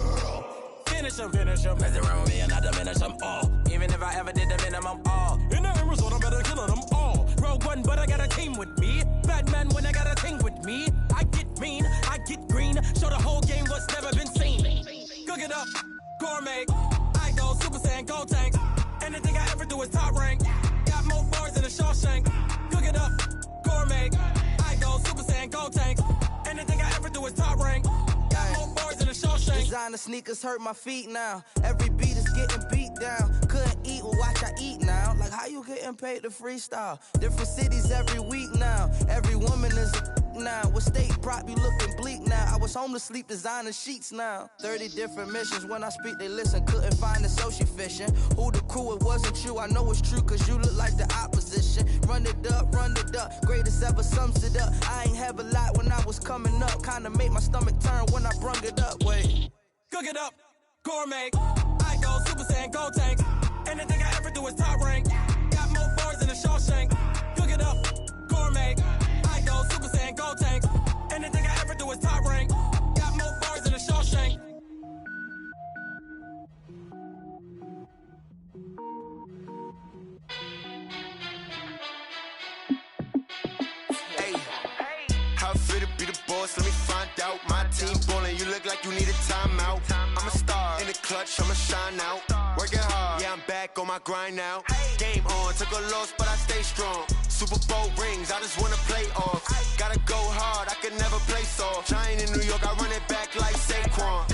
Finish them. Mess around with me and I diminish them all. Even if I ever did the minimum all. In the end result, I'm better killing them all. Rogue one, but I got a team with me. Batman when I got a team with me. I get mean, I get green. Show the whole game what's never been seen. Cook it up, gourmet. I go Super Saiyan, gold tanks. Anything I ever do is top rank. Got more bars than a Shawshank. Cook it up, gourmet. I go Super Saiyan, gold tanks. Anything I ever do is top rank. Got more bars than a Shawshank. Designer sneakers hurt my feet now. Every beat is getting beat down. Couldn't eat, well watch I eat now. Like how you getting paid to freestyle? Different cities every week now. Every woman is a now. What state prop you looking bleak now? I was home to sleep designing sheets now. 30 different missions. When I speak they listen. Couldn't find the social fishing. Who the crew, it wasn't you. I know it's true cause you look like the opposition. Run it up. Greatest ever sums it up. I ain't have a lot when I was coming up. Kinda made my stomach turn when I brung it up. Wait. Cook it up, gourmet. I go Super Saiyan, gold tanks. Anything I ever do is top rank. Got more bars than a Shawshank. Cook it up, gourmet. I go Super Saiyan, gold tanks. Anything I ever do is top rank. Got more bars than a Shawshank. Hey, how I feel to be the boss? Let me find out. My team ballin', you look like you need a timeout. I'm a star in the clutch, I'ma shine out. Working hard, yeah, I'm back on my grind now. Game on, took a loss, but I stay strong. Super Bowl rings, I just wanna play off. Gotta go hard, I can never play soft. Giant in New York, I run it back like Saquon.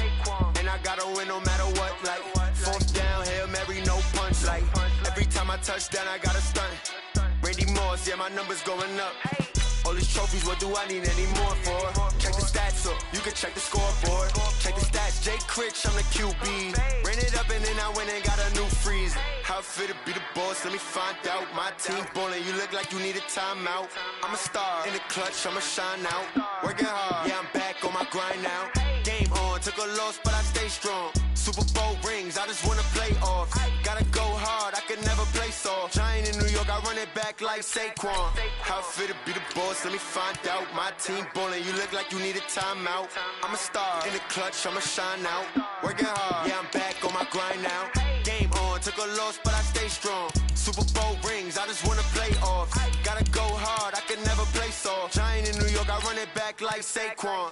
And I gotta win no matter what, like fourth down, Hail Mary, no punch. Like every time I touch down, I gotta stunt. Randy Moss, yeah, my numbers going up. All these trophies, what do I need any more for? Check the stats up, you can check the scoreboard. Check the stats, Jay Critch, I'm the QB. Ran it up and then I went and got a new freeze. How I feel to be the boss, let me find out. My team ballin', you look like you need a timeout. I'm a star in the clutch, I'ma shine out. Working hard, yeah, I'm back on my grind now. Game on, took a loss, but I stay strong. Super Bowl rings, I just wanna play off. Gotta go hard, I can never play soft. Giant in New York, I run it back like Saquon. How I feel to be the boss, let me find out. My team ballin', you look like you need a timeout. I'm a star in the clutch, I'ma shine out. Working hard, yeah, I'm back on my grind now. Game on, took a loss, but I stay strong. Super Bowl rings, I just wanna play off. Gotta go hard, I can never play soft. Giant in New York, I run it back like Saquon.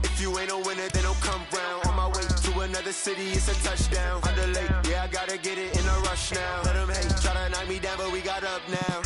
If you ain't a winner, then don't come round. On my way to another city, it's a touchdown. Underlay, yeah, I gotta get it in a rush now. Let them hate, try to knock me down, but we got up now.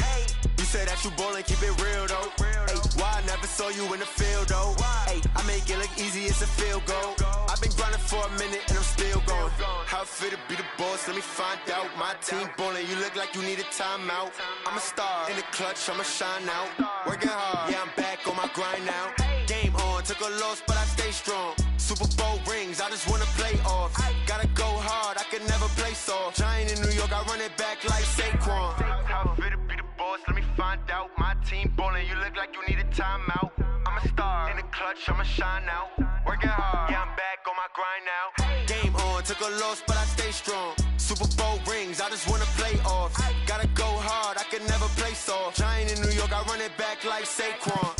You say that you ballin', keep it real though. Ay, why I never saw you in the field though? Ay, I make it look easy, it's a field goal. I've been grinding for a minute and I'm still going. How I feel to be the boss, let me find out. My team ballin', you look like you need a timeout. I'm a star in the clutch, I'ma shine out. Working hard, yeah, I'm back on my grind now. Game on, took a loss, but I stay strong. Super Bowl rings, I just wanna play off. Gotta go hard, I can never play soft. Giant in New York, I run it back like Saquon. How I feel to be the boss, let me find out. My team ballin', you look like you need a timeout. I'm a star in the clutch, I'ma shine out. Working hard, yeah, I'm back on my grind now. Game on, took a loss, but I stay strong. Super Bowl rings, I just wanna play off. Gotta go hard, I can never play soft. Giant in New York, I run it back like Saquon.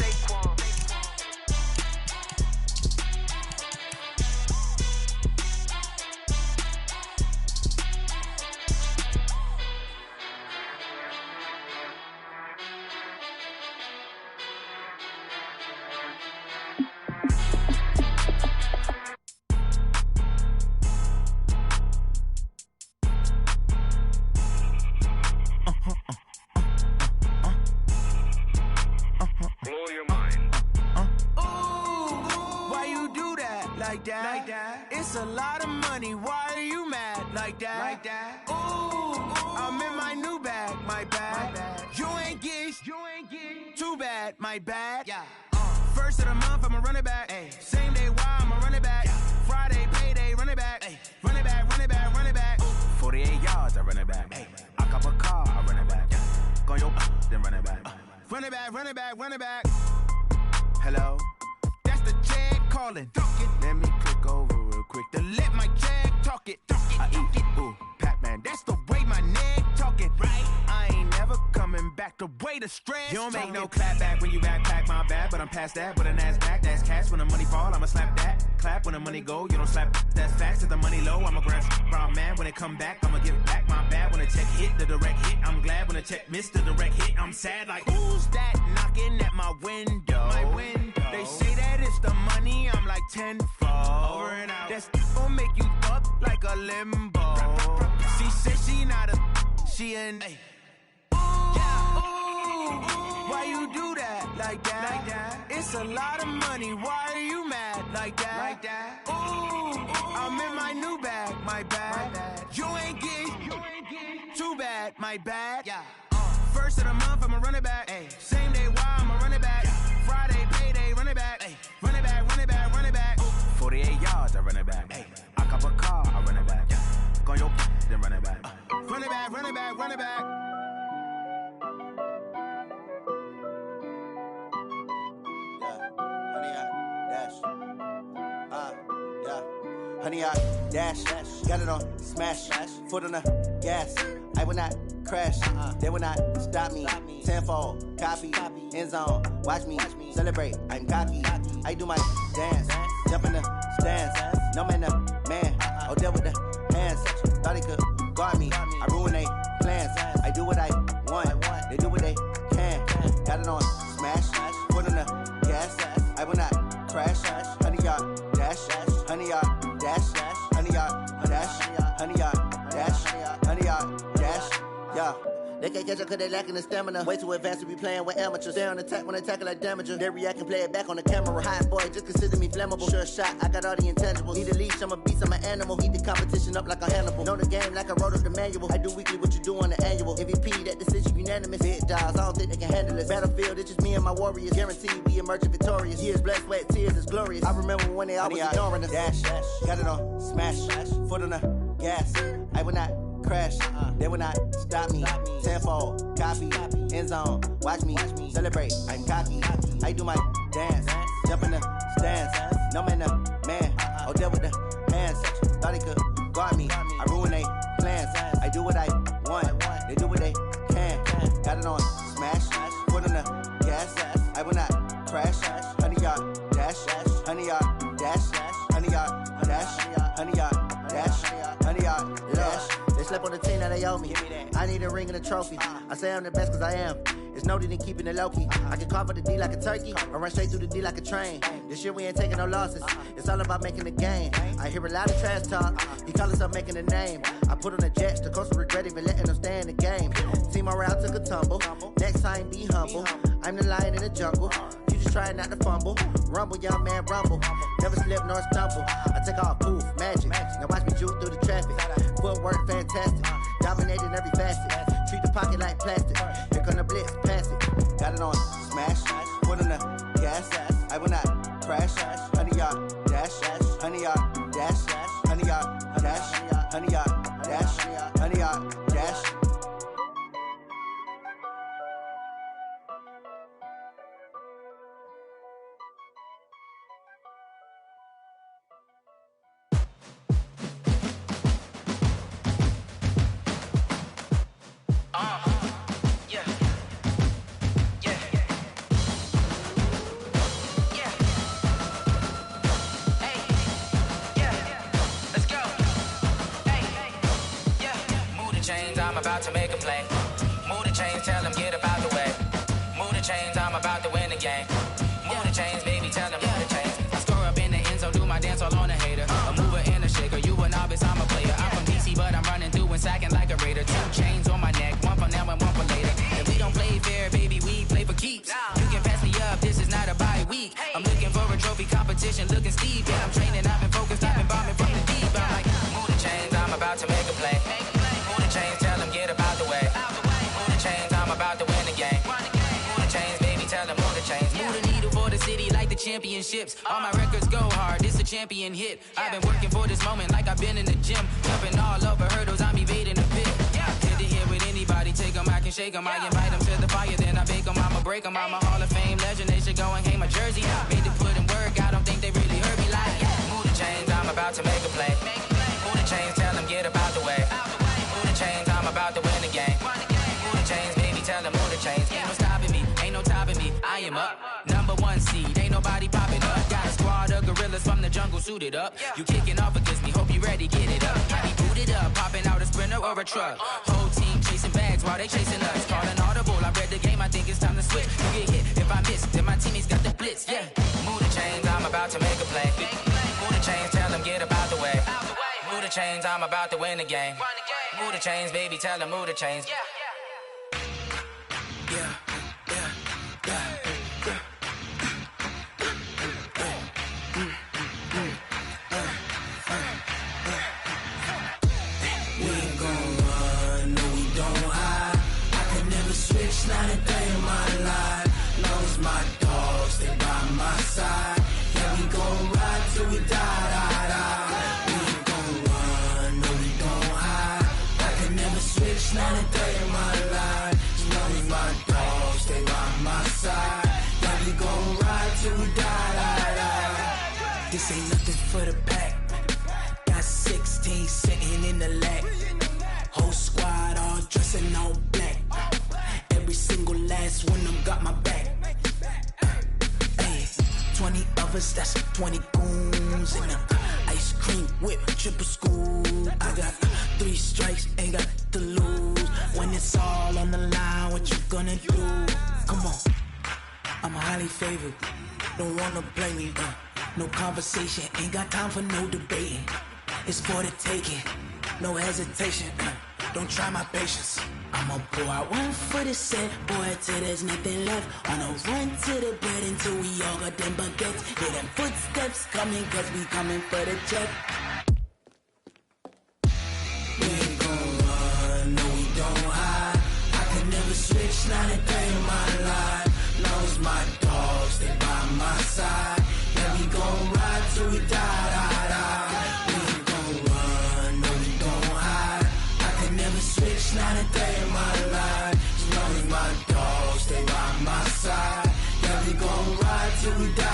Like that. It's a lot of money. Why are you mad like that? Ooh, I'm in my new bag, my bad. You ain't get too bad, my bad. Yeah. First of the month, I'ma run it back. Ay. Same day, why I'ma run it back. Yeah. Friday, payday, run it back. Ay. Run it back, run it back, run it back. Ooh. 48 yards, I run it back. Ay. I cop a car, I run it back. Yeah. Go yo, then run it back. Run it back, run it back, run it back. Hello? That's the Chad calling. Let me click over real quick. quick to let my jag talk it. I eat it, ooh, Pac-Man, that's the way my neck talking. Right, I ain't never coming back the way the stress. You don't make no clap back when you backpack, my bad, but I'm past that. With a NASDAQ, that's cash. When the money fall, I'ma slap that. Clap when the money go, you don't slap. That's facts. If the money low, I'ma grab brown man. When it come back, I'ma give back my bad. When the check hit, the direct hit. I'm glad when the check missed the direct hit. I'm sad like, who's that knocking at my window? My window. They say that it's the money, I'm like tenfold. Over and out. That's gon' make you up like a limbo. She said she not a, she an. Hey. Why you do that like that? Like that? It's a lot of money. Why are you mad like that? Like that? Ooh, I'm in my new bag. My bad. You ain't get too bad. My bad. Yeah. First of the month, I'ma run it back. Ay. Same day, why I'ma run it back. Yeah. Friday, payday, run it back. Ay. Run it back, run it back, run it back. Ooh. 48 yards, I run it back. Ay. I cop a car, I run it back. Yeah. Go on your then run it back. Run it back, run it back, run it back. Honey, I dash, got it on smash, foot on the gas. I will not crash, they will not stop me. Tenfold, copy, end zone, watch me celebrate. I'm cocky, I do my dance, jump in the stands. No man, man, oh deal with the hands. Thought he could guard me, I ruin they plans. I do what I want, they do what they can. Got it on smash, foot on the gas. I will not crash, honey, y'all dash, honey, y'all dash, honey, y'all dash, honey, y'all dash, honey, y'all dash, yeah. They can't catch up cause they lacking the stamina. Way too advanced to be playing with amateurs. Stay on attack when they tackle like damager. They react and play it back on the camera. Hot boy, just consider me flammable. Sure shot, I got all the intangibles. Need a leash, I'm a beast, I'm an animal. Heat the competition up like a Hannibal. Know the game like I wrote up the manual. I do weekly what you do on the annual. MVP, that decision unanimous. Big dogs, I don't think they can handle it. Battlefield, it's just me and my warriors. Guaranteed we emerging victorious. Years, blood, sweat, tears, it's glorious. I remember when they always ignoring us. Dash, got it on smash, foot on the gas. I will not crash, they will not stop me. Tenfold, copy, end zone, watch me celebrate. I'm cocky, I do my dance, jump in the stands. No man, man, oh deal with the hands. Thought he could guard me, I ruin they plans. I do what I want, they do what they can. Got it on smash, foot on the gas. I will not crash, honey, y'all dash, honey, y'all dash, honey, y'all dash, honey, y'all dash, honey, y'all dash. They slept on the team that they owe me. I need a ring and a trophy. I say I'm the best cause I am. It's no need in keeping it low-key. I can carve up the D like a turkey or run straight through the D like a train. This year we ain't taking no losses. It's all about making the game. I hear a lot of trash talk. He call himself making a name. I put on the Jets. The coach will regret even letting them stay in the game. Team morale took a tumble. Next time be humble. I'm the lion in the jungle. You just try not to fumble. Rumble, young man, rumble. Never slip nor stumble. I take off, poof, magic. Now watch me juke through the traffic. Footwork fantastic. Dominating every facet. Treat the pocket like plastic. Here come the blitz, pass it. Got it on smash. Foot on the gas. I will not crash. Honey, y'all dash. Honey, y'all dash. Honey, y'all dash. Honey, y'all dash. Honey, y'all dash. About to make a play. Move the chains, tell them get about the way. Move the chains, I'm about to win the game. Move the chains, baby, tell them move the chains. I score up in the end zone, do my dance all on a hater. A mover and a shaker, you a novice, I'm a player. I'm from DC, but I'm running through and sacking like a raider. 2 chains on my neck, one for now and one for later. If we don't play fair, baby, we play for keeps. You can pass me up, this is not a bye week. I'm looking for a trophy competition, looking steep. Yeah, I'm training, I've been focused, I've been bombing from the deep. I'm like, move the chains, I'm about to make a play. Move the chains, tell them get about the way. Move the chains, I'm about to win the game. Move the chains, baby, tell them move the chains. Move the needle for the city like the championships. All my records go hard, this a champion hit. I've been working for this moment like I've been in the gym. Jumping all over hurdles, I'm evading the pit. Hit the hit with anybody, take them, I can shake them. I invite them to the fire, then I bake them, I'ma break them. I'm a Hall of Fame legend, they should go and hang my jersey. Made to put in work, I don't think they really heard me like, move the chains, I'm about to make a play. Move the chains, tell them get about the way. Move the chains, I'm about to win the game. Move the chains, baby, tell them move the chains. Ain't no stopping me, ain't no topping me. I am up, number one seed, ain't nobody popping up. Got a squad of gorillas from the jungle suited up. You kicking off against me, hope you ready, get it up. I be booted up, popping out a Sprinter or a truck. Whole team chasing bags while they chasing us. Calling audible, I read the game, I think it's time to switch. You get hit if I miss, then my teammates got the blitz, yeah. Move the chains, I'm about to make a play. Move the chains, tell them get about the way. Move the chains, I'm about to win the game. Move the chains, baby, tell them move the chains. Yeah. Not a day in my life, long as my dogs stay by my side. Yeah, we gon' ride till we die. We ain't gon' run, no we don't hide. I can never switch, not a day in my life, as long as my dogs stay by my side. Yeah, we gon' ride till we die. This ain't nothing for the pack. Got 16 sitting in the lag. Whole squad all dressing all black. Every single last one of them got my back. Hey, 20 of us, that's 20 goons. And ice cream whip, triple scoop. I got 3 strikes, ain't got to lose. When it's all on the line, what you gonna do? Come on, I'm highly favored. Don't wanna blame me, no conversation. Ain't got time for no debating. It's for the taking, no hesitation. Don't try my patience. I'ma pour out one for the set, boy, till there's nothing left. On a run to the bread until we all got them baguettes. Hear them footsteps coming, cause we coming for the check. We ain't gon' run, no we don't hide. I can never switch, not a day in my life. Long as my dogs stay by my side. Yeah, we gon' ride till we die. We ain't gon' run, no we don't hide. I can never switch, not a day in my life. As long as my dogs stay by my side. Yeah, we gon' ride till we die.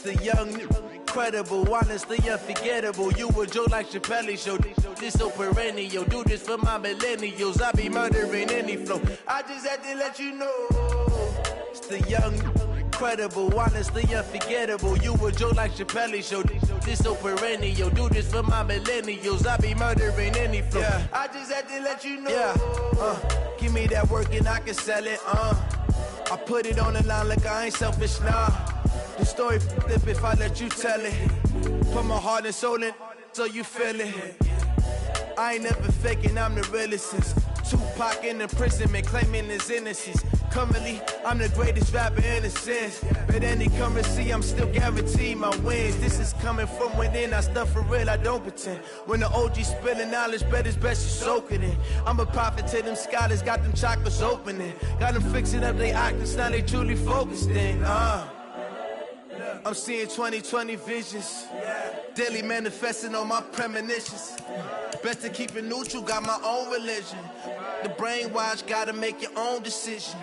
The young, incredible, honestly unforgettable. You a joke like Chappelle show. This so perennial. Do this for my millennials. I be murdering any flow. I just had to let you know. It's the young, incredible, honestly unforgettable. You a joke like Chappelle show. This so perennial. Do this for my millennials. I be murdering any flow. Yeah. I just had to let you know. Yeah. Give me that work and I can sell it. I put it on the line like I ain't selfish, nah. The story flip if I let you tell it. Put my heart and soul in so you feel it. I ain't never faking, I'm the realest since Tupac in imprisonment, claiming his innocence. Currently, I'm the greatest rapper in a sense. But any currency, I'm still guaranteed my wins. This is coming from within, I stuff for real, I don't pretend. When the OG spilling knowledge, bet it's best you soak it in. I'm a prophet to them scholars, got them chakras opening. Got them fixing up their octaves, now they truly focused in. I'm seeing 2020 visions. Daily manifesting on my premonitions. Best to keep it neutral, got my own religion. The brainwash, gotta make your own decision.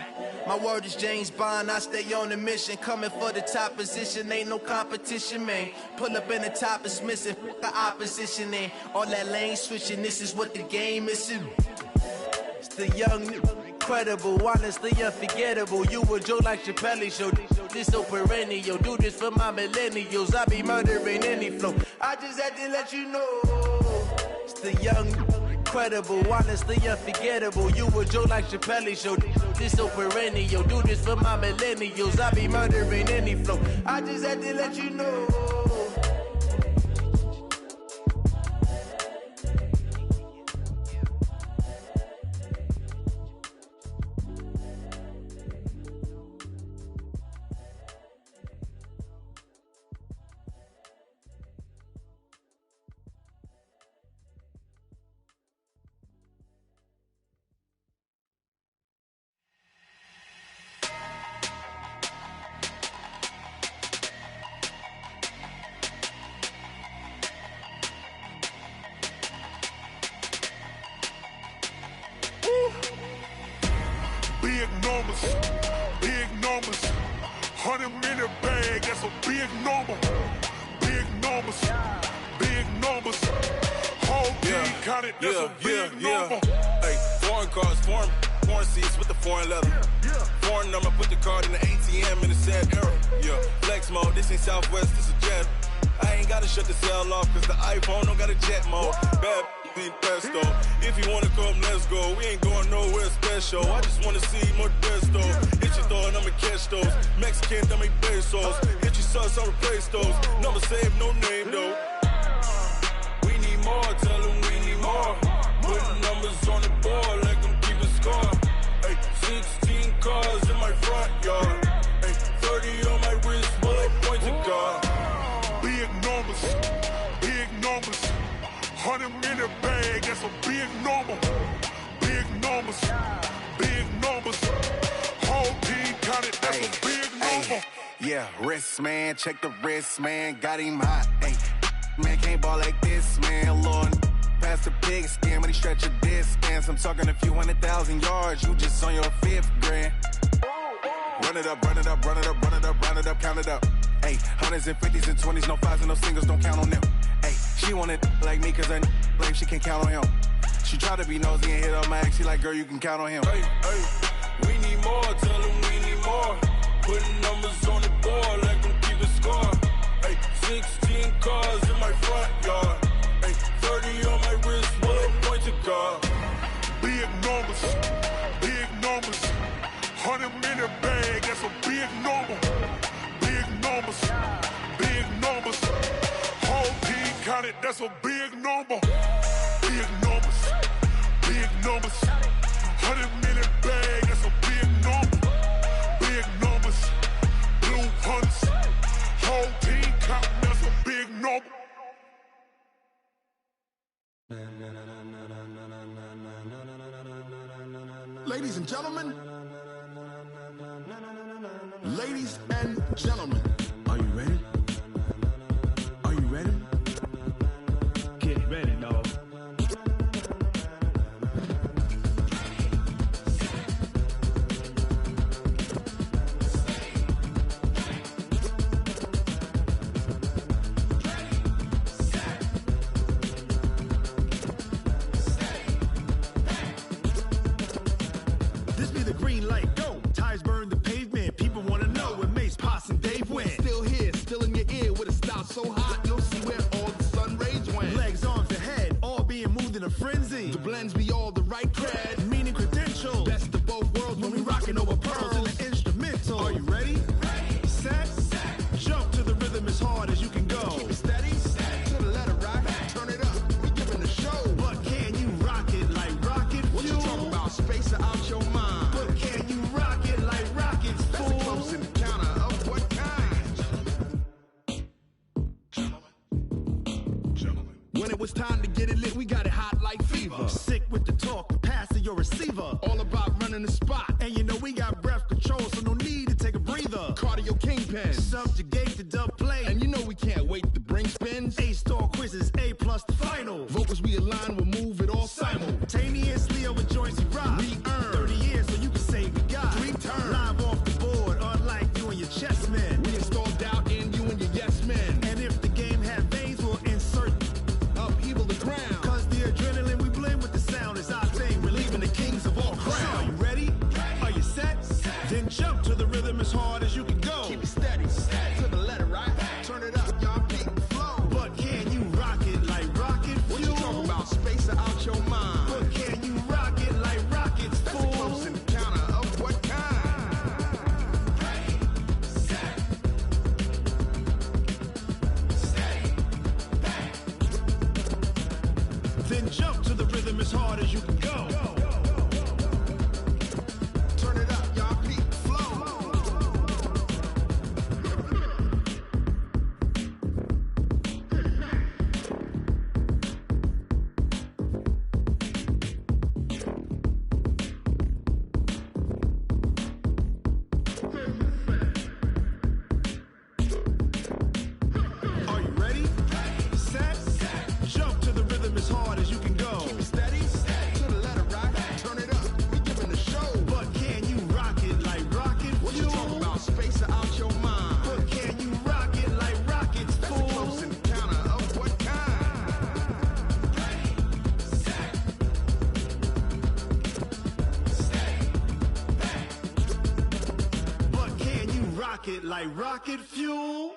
My word is James Bond, I stay on a mission. Coming for the top position, ain't no competition, man. Pull up in the top is missing, the opposition in. All that lane switching, this is what the game is. It's the young, incredible, honestly unforgettable. You a joke like Chappelle show. This so perennial. Do this for my millennials. I be murdering any flow. I just had to let you know. It's the young, incredible, honestly unforgettable. You a joke like Chappelle show. This so perennial. Do this for my millennials. I be murdering any flow. I just had to let you know. bag, that's a big number. Big numbers, big numbers. Whole team counted, that's a big number. Hey, foreign cars, foreign seats with the foreign leather. Foreign number, put the card in the ATM in the sad era. Yeah, flex mode, this ain't Southwest, this is jet. I ain't gotta shut the cell off, cause the iPhone don't got a jet mode. Bad need pesto. If you wanna come, let's go. We ain't going nowhere special. I just wanna see more desto. Hit your throw and I'ma catch those. Mexican, I make pesos. Hit your sauce, I'll replace those. Number save, no name though. We need more, tell them we need more. Putting numbers on the board, like them keep a score. Hey, 16 cars in my front yard. Hey, 30 on my wrist, bullet points of God. Big numbers, big numbers. 100 in the bag, that's a big number. Big numbers, big numbers. Whole team counted, that's a big number. Yeah, wrist man, check the wrist man, got him hot. Ay, man can't ball like this, man. Lord, past the pig skin when he stretch a distance. I'm talking a few 100,000 yards, you just on your 5th grand. Run it up, run it up, run it up, run it up, run it up, count it up. Ay, 100s and 50s and 20s, no 5s and no singles, don't count on them. Ay, she want it like me cause her lame, she can't count on him. She try to be nosy and hit up my ex, she like, girl, you can count on him. Hey, we need more, tell them we need more. Putting numbers on the board, like them keep a score. Hey, 16 cars in my front yard. Hey, 30 on my wrist, bullet points of God. Big numbers, big numbers. 100 in the bag, that's a big number. Big numbers, big numbers. Whole team counted, that's a big number. Big numbers, big numbers. 100 in the bag, that's a big number. Big numbers, blue hunts. Whole team counting, that's a big number. Ladies and gentlemen, ladies and gentlemen, are you ready? Are you ready? Get ready, dog. This be the green light, go. Tires burn the pavement. People wanna know when Mace, Potts, and Dave went. Still here, still in your ear with a style so hot, you'll see where all the sun rays went. Legs, arms, and head, all being moved in a frenzy. The blends be all the right cred, meaning credentials. best of both worlds When we rockin' over pearls in the instrumental. Are you ready? Set, jump to the rhythm as hard as you can go. Keep it steady, to the letter right, turn it up, we giving the show. But can you rock it like rocket fuel? What you talking about, space out your mind? But can you rock it like rockets, That's a close encounter of what kind? Gentlemen. When it was time to get it lit, we got it hot like fever. Sick with the talk, pass to your receiver. All about running the spot. And you know we got breath control, so no need to take a breather. Cardio kingpin. Subjugate the dub play. And you know we can't wait to bring spins. A-star quizzes, A+ the final. Vocals we align, we'll move it all Simultaneously over joints we rock. We earn 30 years so you can say we got 3 turns. live off the board, unlike you and your chess men. We install doubt in you and your yes men. And if the game had veins, we'll insert Upheaval the ground. cause the adrenaline we blend with the sound is our thing, relieving the kings of all crowns. Are you ready? Are you set? Then jump to the rhythm as hard as you can go. Keep it steady, to the letter right. Turn it up, y'all beat the flow. But can you rock it like rocket fuel? What you talking about, space out your mind? But can you rock it like rockets, That's a fool? close encounter of what kind? Then jump to the rhythm as hard as you can go. Turn it up, y'all beat the flow. Are you ready? Set, jump to the rhythm as hard as you can go. Keep it steady, to it like rocket fuel.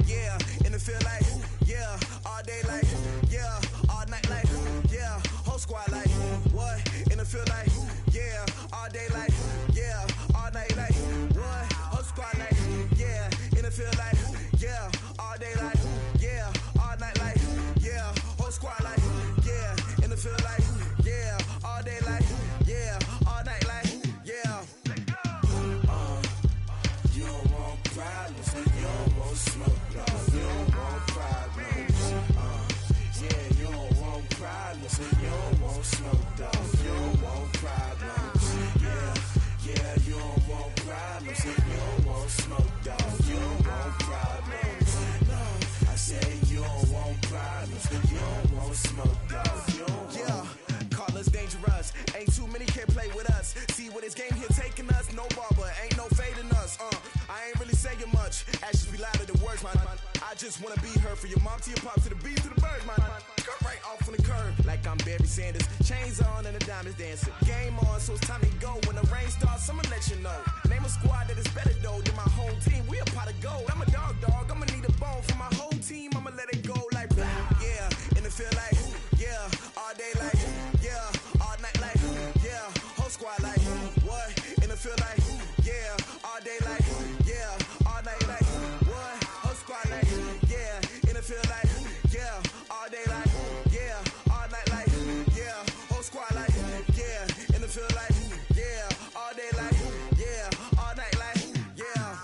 Yeah, in the field like, yeah, all day like, yeah, all night like, yeah, whole squad like, what? In the field like, yeah, all day like, yeah, all night like, what? Whole squad like, yeah, in the field like, yeah, all day like, yeah, all night like, yeah, whole squad like, yeah, in the field like, yeah, all day like, yeah, all night like, yeah. You don't want problems, you don't want smoke, no, you don't want problems. Yeah, you don't want problems, you don't want smoke, dog, you don't want problems. Yeah, you don't want problems, you don't want smoke, dog, you don't want problems. No, I say you don't want problems, you don't want smoke, dog, you don't want. Yeah, call us dangerous, ain't too many can play with us. See what this game here taking us, no barber, ain't no fading us. I ain't really saying much, actions be louder than words, man. I just wanna be heard, for your mom to your pop, to the beat, to the birds, man. Cut right off on the curb, like I'm Barry Sanders. Chains on and the diamonds dancing. Game on, so it's time to go. When the rain starts, I'ma let you know. Name a squad that is better though than my home team. We a pot of gold. I'm a dog, I'ma need a bone for my whole team. I'ma let it go like, yeah, in the field like, yeah, all day like, yeah, all night like, yeah, whole squad like, what? In the field like, yeah, all day like, yeah, all night like, what? Whole squad like, yeah, in the field like, yeah, all day like, yeah, all night like, yeah, whole squad like, yeah, in the field like, yeah, all day like, yeah, all night like, yeah.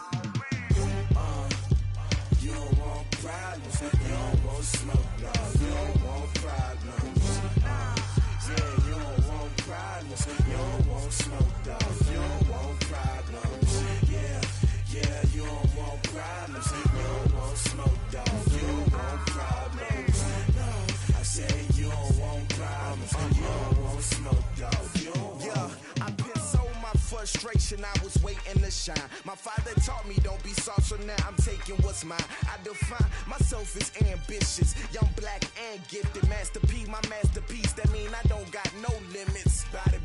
You don't want problems, you don't want smoke, no, you don't want problems. Yeah, you don't want problems, you don't want smoke, dog, you don't want problems. Yeah, you don't want problems, you don't want smoke, dog, you don't want problems. No, I say you don't want problems, you don't want smoke, dog, you don't want. Yeah, I put so my frustration, I was waiting to shine. My father taught me don't be soft, so now I'm taking what's mine. I define myself as ambitious, young, black, and gifted. Masterpiece, my masterpiece, that mean I don't got no limits. Bout it,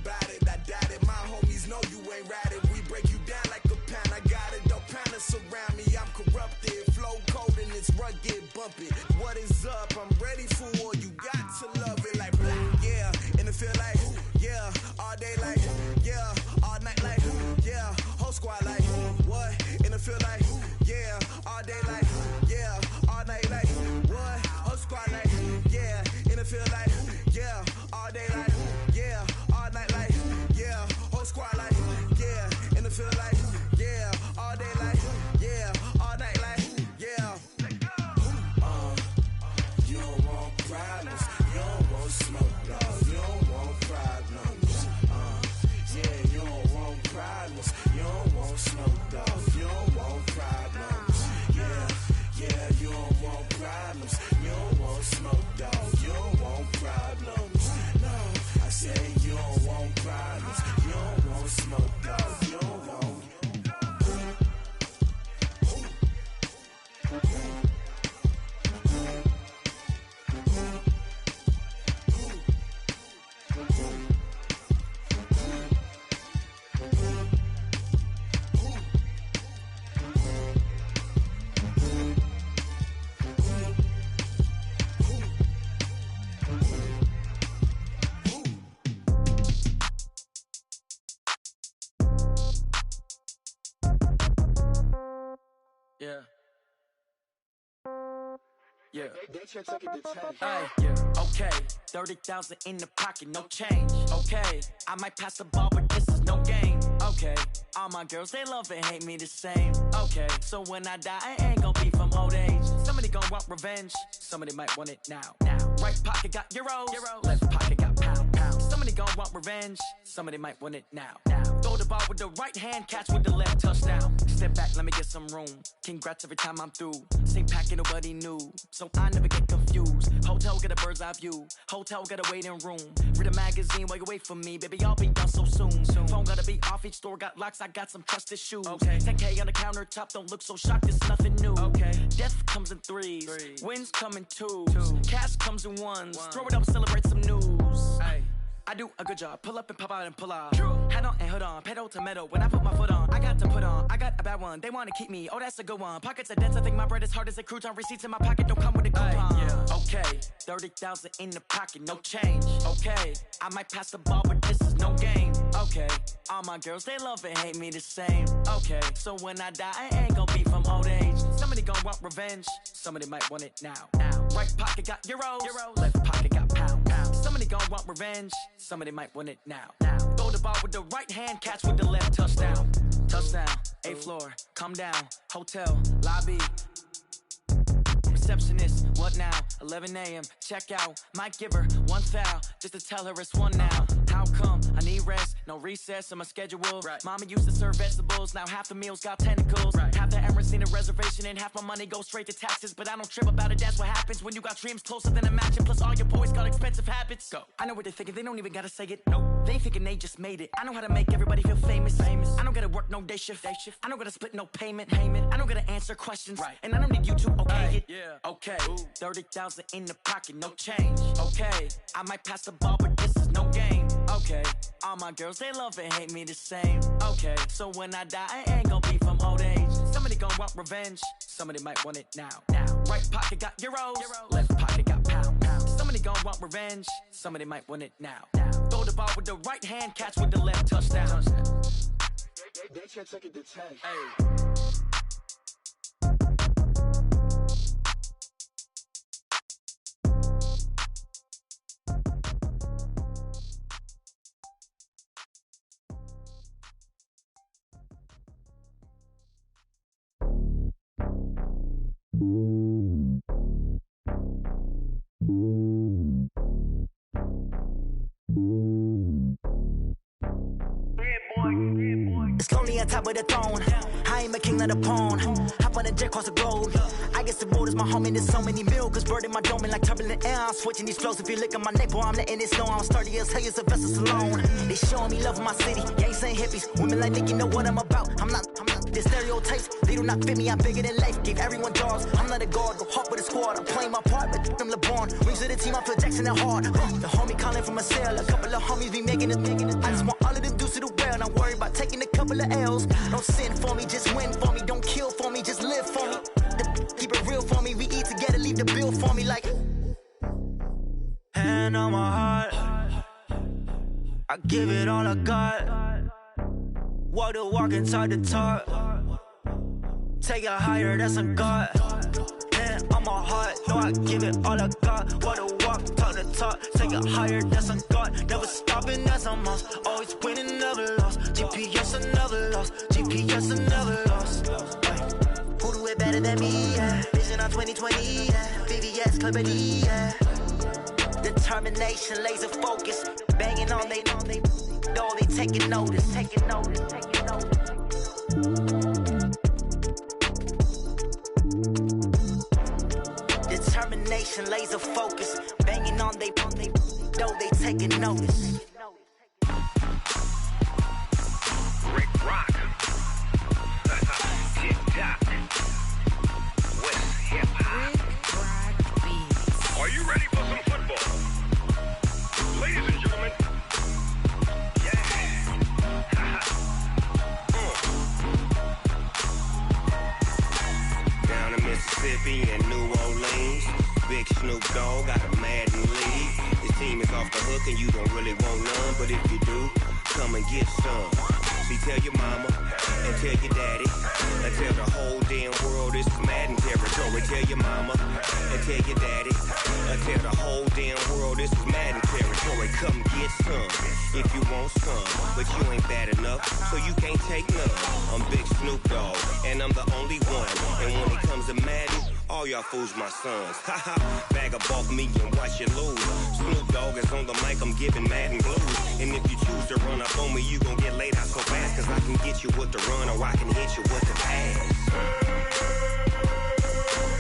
I doubt it. My homies know you ain't ratted. We break you down like a pound. I got it, don't pound us around me. I'm corrupted, flow cold and it's rugged, bump it. What is up? I'm ready for war. You got to love it like black. Yeah, in the field like, yeah, all day like, yeah, all night like, yeah, whole squad like, what? In the field like, yeah, all day like, yeah, all night like, what? Whole squad like, yeah, in the field like, yeah, all day like, yeah, all night like, yeah, whole squad like, yeah, in the field like, yeah, all day like, yeah, all night like, yeah. You don't want problems, you don't want smoke, dog, you don't want problems. Yeah, you don't want problems, you don't want smoke, dog, you don't want problems. Yeah, you don't want problems, you don't want smoke, dog, you don't want problems. No, I say you don't want problems, you don't want smoke, dog, you don't want. Yeah. Yeah. Hey, yeah. Okay. 30,000 in the pocket, no change. Okay. I might pass the ball, but this is no game. Okay. All my girls, they love and hate me the same. Okay. So when I die, I ain't gon' be from old age. Somebody gon' want revenge. Somebody might want it now. Right pocket got euros. Left pocket got pound. Somebody gon' want revenge. Somebody might want it now. Throw the ball with the right hand, catch with the left, touchdown. Step back, let me get some room. Congrats every time I'm through. Same packet, nobody knew, so I never get confused. Hotel get a bird's eye view. Hotel got a waiting room. Read a magazine while you wait for me, baby. I'll be done so soon. Phone gotta be off. Each store got locks. I got some trusted shoes. 10K on the countertop. Don't look so shocked. It's nothing new. Death comes in threes. Wins come in twos. Cash comes in ones. Throw it up, celebrate some news. I do a good job. Pull up and pop out and pull out. True. Head on and hood on. Pedal to metal. When I put my foot on, I got to put on. I got a bad one. They want to keep me. Oh, that's a good one. Pockets are dense. I think my bread is hard as a crouton. Receipts in my pocket don't come with a coupon. Yeah. Okay. 30,000 in the pocket. No change. Okay. I might pass the ball, but this is no game. Okay. All my girls, they love and hate me the same. Okay. So when I die, I ain't gonna be from old age. Somebody gonna want revenge. Somebody might want it now. Right pocket got euros. Left pocket got pounds. Somebody gon' want revenge. Somebody might want it now. Throw the ball with the right hand, catch with the left. Touchdown. Touchdown. 8th floor. Come down. Hotel. Lobby. Receptionist. What now? 11 a.m. Check out. Might give her one foul just to tell her it's one now. How come? I need rest. No recess in my schedule. Right. Mama used to serve vegetables. Now half the meals got tentacles. Right. Half the Emirates need a reservation and half my money goes straight to taxes. But I don't trip about it. That's what happens when you got dreams closer than a match. And plus all your boys got expensive habits. Go. I know what they're thinking. They don't even gotta say it. Nope. They ain't thinking they just made it. I know how to make everybody feel famous. I don't gotta work no day shift. I don't gotta split no payment. I don't gotta answer questions. Right. And I don't need you to okay it. Yeah. Okay. 30,000 in the pocket. No change. Okay. I might pass the ball, but this is no game. Okay. All my girls, they love and hate me the same. Okay. So when I die, I ain't gonna be from old age. Somebody gon' want revenge. Somebody might want it now. Right pocket got euros. Left pocket got pounds. Somebody gon' want revenge. Somebody might want it now. Throw the ball with the right hand, catch with the left. Touchdown. They can't take it to 10. Hey. It's lonely on top of the throne. I ain't a king, not a pawn. Hop on a jet across the globe. I guess the road is my home and there's so many milkers. Bird in my dome and like turbulent air. I'm switching these flows. If you look at my neck, boy, I'm letting it snow. I'm sturdy as hell, a vessel alone. They showing me love in my city. Gangs ain't hippies. Women like Nick, you know what I'm about. I'm not the stereotypes. They do not fit me. I'm bigger than life. Give everyone dogs. I'm not a guard. Go hard with a squad. I'm playing my part, but them LeBron. Rings to the team. I feel Jackson and hard. The homie calling from a cell. A couple of homies be making it. I just want all of them dudes to do well. Not worry about taking a couple of L's. Don't sin for me, just win for me. Don't kill for me, just live for me. Keep it real for me. We eat together, leave the bill for me like. Hand on my heart, I give it all I got. Walk the walk inside the talk. Take it higher, that's a God. Hand on my heart, no, I give it all I got. Walk the walk, talk the talk. Take it higher, that's a God. Never stopping, that's a must. Always winning, never lost. GPS, I never lost. GPS, I never lost. Who do it better than me? Yeah. Vision on 2020. Yeah. VVS, Clippity. Yeah. Determination, laser focus. Banging on they, no, they taking notice. Taking notice. Taking notice. Determination, laser focus. Banging on they, no, they taking notice. Rick Rock. TikTok. West Hip Hop. Are you ready for some football? Ladies and gentlemen. Yeah. Down in Mississippi and New Orleans. Big Snoop Dogg got a Madden league. His team is off the hook and you don't really want none. But if you do, come and get some. See, tell your mama and tell your daddy and tell the whole damn world this is Madden territory. Tell your mama and tell your daddy and tell the whole damn world this is Madden territory. Come get some if you want some, but you ain't bad enough, so you can't take none. I'm Big Snoop Dogg and I'm the only one. And when it comes to Madden, all y'all fools my sons. Haha, bag up off me and watch you lose. Snoop Dogg is on the mic, I'm giving Madden blues. And if you choose to run up on me, you gon' get laid out so fast. Cause I can get you with the run or I can hit you with the pass.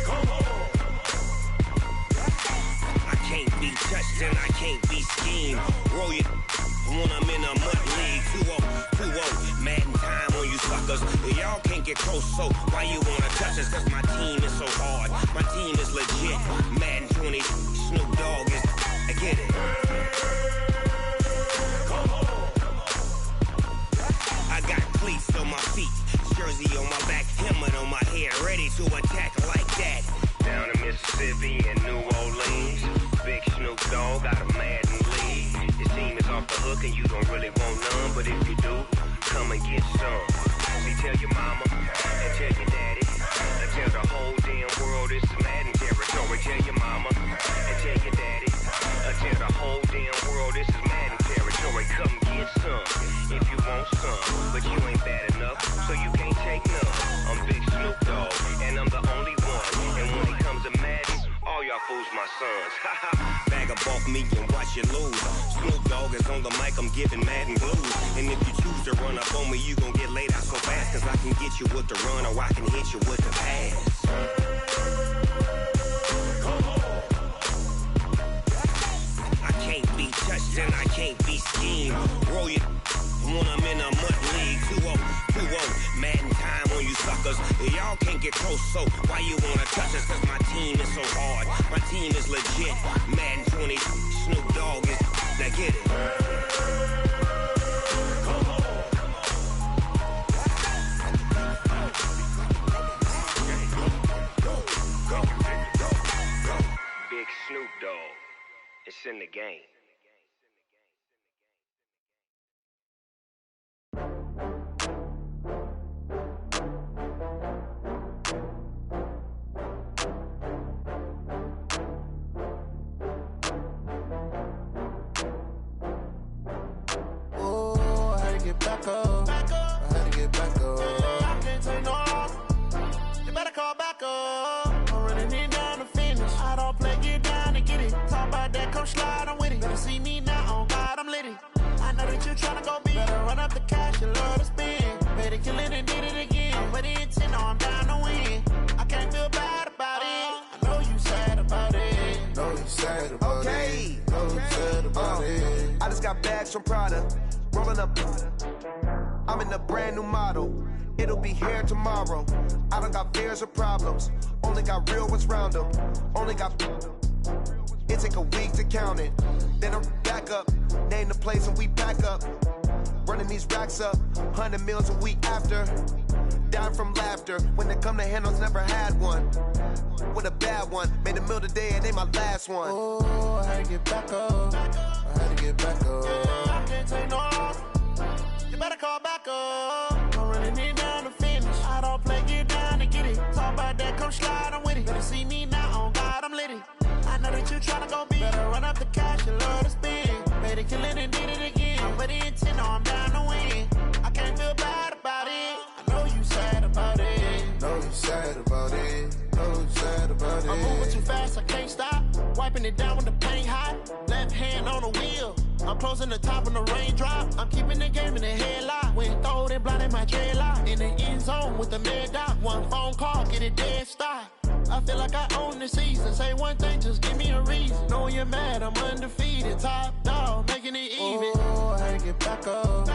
Come on. I can't be touched and I can't be schemed. Roll you when I'm in a mud league. 2-0, Madden time on you suckers. Y'all can't get close, so why you wanna touch us? Cause my team is so hard. My team is legit. Madden 20, Snoop Dogg is, I get it. on my feet, jersey on my back, helmet on my head, ready to attack like that. Down in Mississippi and New Orleans, Big Snoop Dogg got a Madden league. His team is off the hook and you don't really want none, but if you do, come and get some. See, tell your mama and tell your daddy, and tell the whole damn world this is Madden territory. Tell your mama and tell your daddy, and tell the whole damn world this is Madden territory. Come get some if you want some, but you ain't bad enough, so you can't take none. I'm Big Snoop Dogg, and I'm the only one. And when it comes to Madden, all y'all fools my sons. Bag a bulk me and watch you lose. Snoop Dogg is on the mic, I'm giving Madden blues. And if you choose to run up on me, you gon' get laid out so fast. Cause I can get you with the run or I can hit you with the pass. I can't be touched and I can't be schemed. Roll you when I'm in a mud league. 2-0, 2-0, Madden time on you suckers. Y'all can't get close, so why you wanna touch us? Cause my team is so hard, my team is legit. Madden 20, Snoop Dogg is, now get it. Big Snoop Dogg, it's in the game. Oh, I had to get back up. I had to get back up. I can't take no loss. You better call back up. I'm running it down to finish. I don't play, get down to get it. Talk about that, come slide, I'm with it. Better see me now, on God, I'm litty. I know that you tryna go big. Better run up the cash, you love to spend. Better kill it and did it again. But the intent, no, I'm down to win. I can't feel bad about it. I know you sad about it. Know you sad about it. Know you sad about it. I just got bags from Prada. Rolling up. I'm in a brand new model. It'll be here tomorrow. I don't got fears or problems. Only got real ones round them. Only got. It take a week to count it. Then I'm back up. Name the place and we back up. Running these racks up. 100 meals a week after. Dying from laughter. When it come to handles, never had one. With a bad one. Made a meal today and ain't my last one. Oh, I had to get back up. I had to get back up. I can't take no loss. You better call back up. I'm running it down to finish. I don't play, get down to get it. Talk about that, come slide, I'm with it. Better see me now, on God, I'm litty. I know that you tryna go big. Better run up the cash, you love to spend. Better kill it and did it again. But the intent, no, I'm down to win. I can't feel bad about it. I know you sad about it. Know you sad about it. Know you sad about it. I'm moving too fast, I can't stop. Wiping it down when the paint hot. Left hand on the wheel. I'm closing the top when the raindrop. I'm keeping the game in the headlock. When throwed and blinded my dreadlock. In the end zone with the mad dot. One phone call, get it dead stop. I feel like I own the season. Say one thing, just give me a reason. Knowing you're mad, I'm undefeated. Top dog, making it even. Oh, I had to get back up. I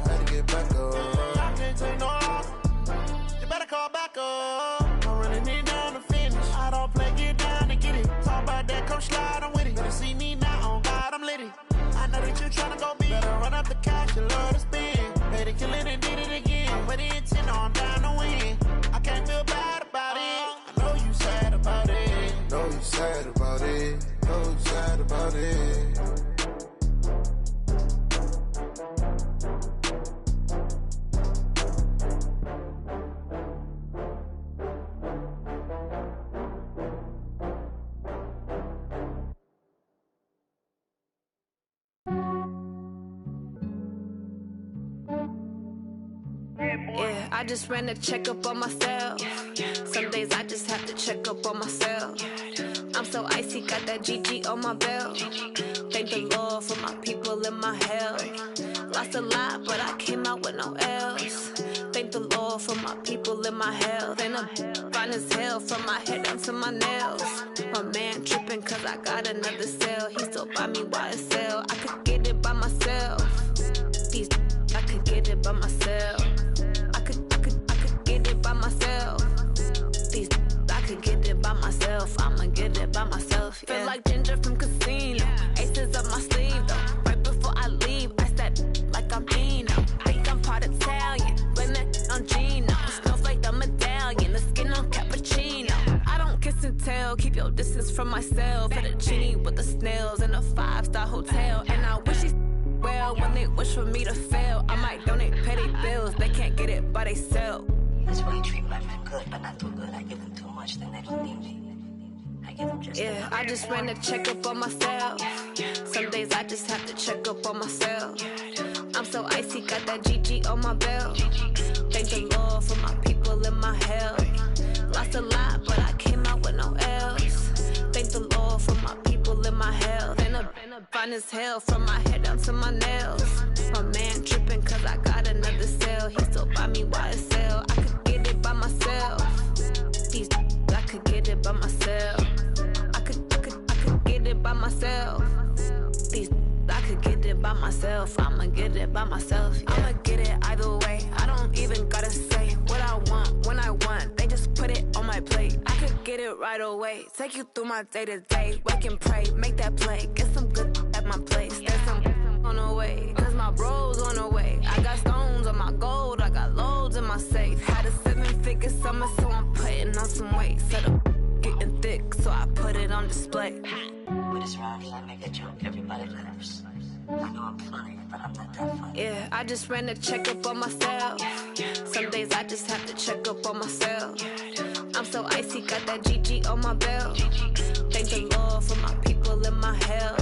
had to get back up. I can't take no loss. You better call back up. I'm running it down to finish. I don't play, get down to get it. Talk about that, come slide, I'm with it. Better see me now, on God, I'm litty. I know that you tryna go big. Better run up the cash, you love to spend. Better kill it and did it again. But the intent, no, I'm down to win. I can't feel bad about it. I know you sad about it. Know you sad about it. Know you sad about it. Yeah, I just ran a checkup on myself. Some days I just have to check up on myself. I'm so icy, got that GG on my belt. Thank the Lord for my people and my health. Lost a lot, but I came out with no else. Thank the Lord for my people and my health. And I'm fine as hell from my head down to my nails. My man tripping cause I got another cell. He still buy me YSL. I could get it by myself. These I could get it by myself. I could get it by myself. These I could get it by myself. I'ma get it by myself. Yeah. Feel like Ginger from Casino. Aces up my sleeve though. Right before I leave, I said like I'm Eno. Think I'm part Italian. Blame that a cappuccino. I don't kiss and tell, keep your distance from myself. Fettuccine with the snails in a 5-star hotel. And I wish these well when they wish for me to fail. I might donate petty bills, they can't get it by they sell. That's why you treat my friend good, but not too good. I give them too much, then they don't need me. I give them just yeah, I just ran a checkup on myself. Some days I just have to check up on myself. I'm so icy, got that GG on my belt. Thank the Lord for my people in my hell. Lost a lot, but I came out with no L's. Thank the Lord for my people in my hell. Then a fine as hell from my head down to my nails. My man tripping cause I got another cell. He still buy me YSL. I could get it by myself. These I could get it by myself. I could get it by myself. These I could get it by myself. I'ma get it by myself. Yeah. I'ma get it either way. I don't even gotta say what I want when I want. They just put it on my plate. I could get it right away. Take you through my day to day. Wake and pray, make that play. Get some good at my place. There's some on the way. Cause my bros on the way. I got stones on my gold. I got loads in my safe. Had a 7-figure summer, so I'm putting on some weight. Set up getting thick, so I put it on display. With this round, I make a joke, everybody laughs. I know I'm funny, but I'm not that funny. Yeah, I just ran a checkup on myself. Some days I just have to check up on myself. I'm so icy, got that GG on my belt. Thank the Lord for my people in my hell.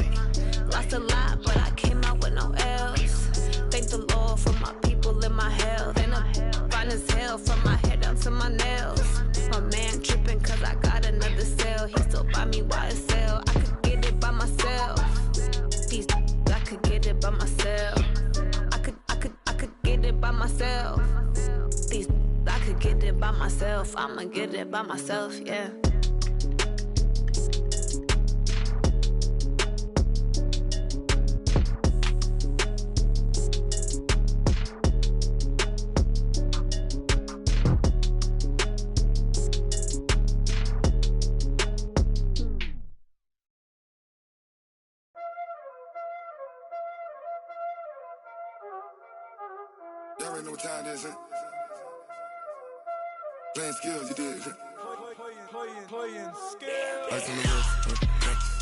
Lost a lot, but I came out with no L's. Thank the Lord for my people in my hell. Then I'm fine as hell from my head down to my nails. My man tripping cause I got another cell. He still buy me YSL. I could get it by myself. These I could get it by myself. I could get it by myself. These I could get it by myself. I'ma get it by myself, yeah. Y'all already know what time it is, huh? Playing skills, you did. Playing skills. Ice on the wrist,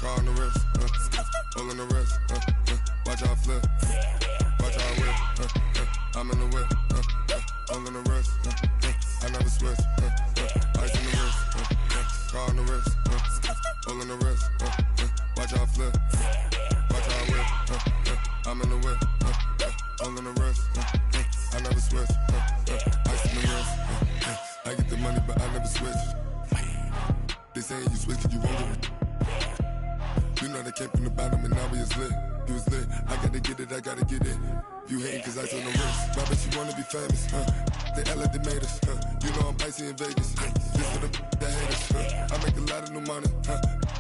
car on the wrist, hole in the wrist, watch how I flip, watch how I whip, I'm in the whip, hole in the wrist, I never switch, ice on the wrist, car on the wrist, hole in the wrist, watch how I flip, watch how I whip, I'm in the whip, hole in the wrist, I never switch, ice on the wrist, I get the money but I never switch. They saying you switch cause you won't get it. You know they came from the bottom and now we is lit. You was lit, I gotta get it, I gotta get it. You hating cause I on the wrist. Why bet you wanna be famous, They act like they made us, You know I'm icy in Vegas, This for the that hate us, I make a lot of new money,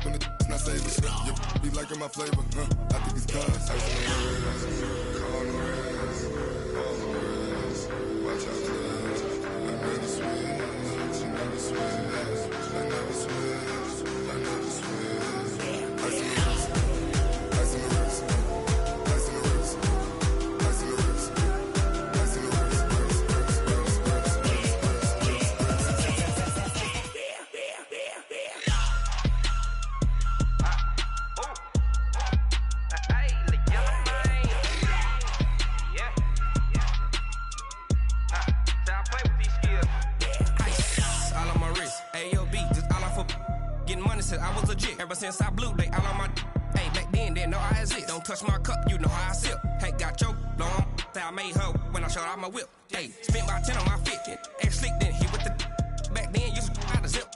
When it's not savers, You be liking my flavor, I think it's cause ice on the wrist, car on the wrist, all the wrist. Watch out for this, I never switch, I never switch, I never switch, I never switch. Ice on the wrist, ice on the wrist, ice on the wrist, ice on the wrist, ice on the wrist, I was legit. Ever since I blew, they all on my hey, back then, didn't know I exist. Don't touch my cup, you know how I sip. Hey, got choked, long. I made her when I showed out my whip. Hey, spent about 10 on my fit. Ex-slick, then hit with the back then, used to out the zip.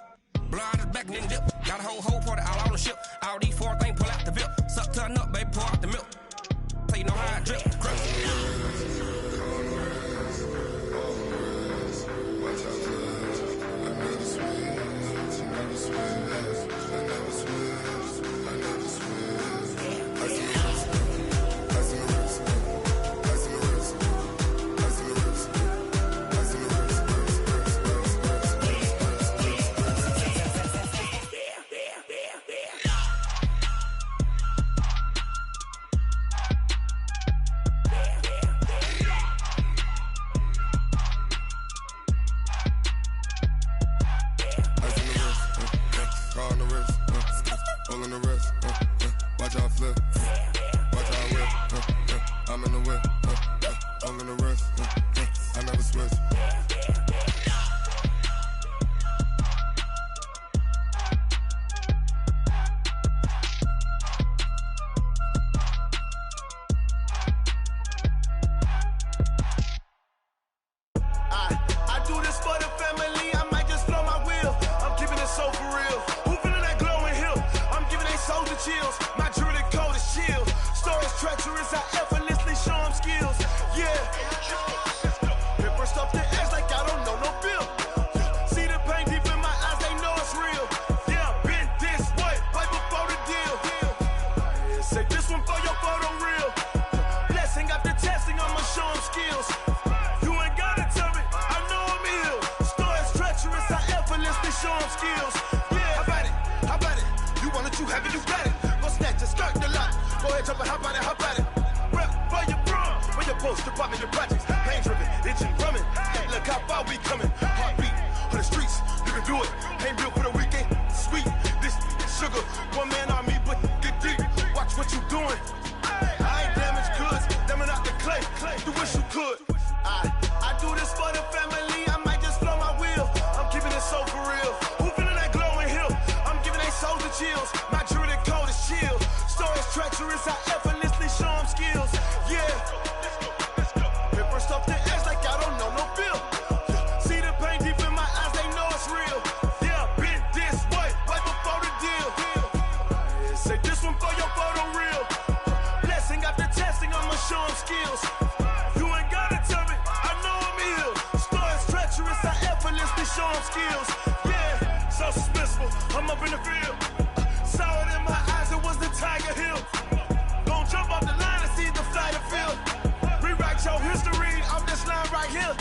Blow out his back, then dip. Got a whole party all on the ship. All these 4 things, pull out the VIP. Suck to a nut, baby, pour out the milk. So you know how I drip. Crush. all on the wrist, all on the wrist, watch how I flip, watch how I whip, I'm in the whip, all in the wrist, I never switch. I do this for the family, I might just blow my wheel. I'm keeping it so for real. Who feeling that glowing hill? I'm giving they souls the chills. My jewelry code is chill. Stories treacherous, I effortlessly show them skills. Yeah. Paper stuff the edge like I don't know no bill. See the pain deep in my eyes, they know it's real. Yeah, been this way, right before the deal. Say this one for your photo real. Blessing after testing, I'ma show them skills. You ain't gotta tell me, I know I'm ill. Stories treacherous, I effortlessly show them skills. Yeah, how about it? You want it, you have it, you got it. Go snatch it, skirt the lot. Go ahead, jump it, how about it? Rep where you from? Where your post, department, your projects. Pain driven, itching, drumming. Hey, look how far we coming. Heartbeat on the streets, you can do it. Ain't built for the weekend. Sweet, this sugar. One man army, but get deep. Watch what you doing. I ain't damaged goods, damn out the clay. You wish you could. I do this for the family, I might just blow my wheel. I'm keeping it so for real. Who feeling that glowing hill? I'm giving they souls the chills. My jewelry code is chill. Stories treacherous, I effortlessly show them skills. Yeah. Paper stuff the edge like I don't know no bill. See the pain deep in my eyes, they know it's real. Yeah, been this way, right before the deal. Say this one for your photo real. Blessing after testing, I'ma show them skills. You ain't gotta tell me, I know I'm ill. Stories treacherous, I effortlessly show them skills. Yeah, so suspenseful, I'm up in the field. Saw it in my eyes, it was the Tiger Hill. Gon' jump off the line and see the flight of field. Rewrite your history, I'm this line right here.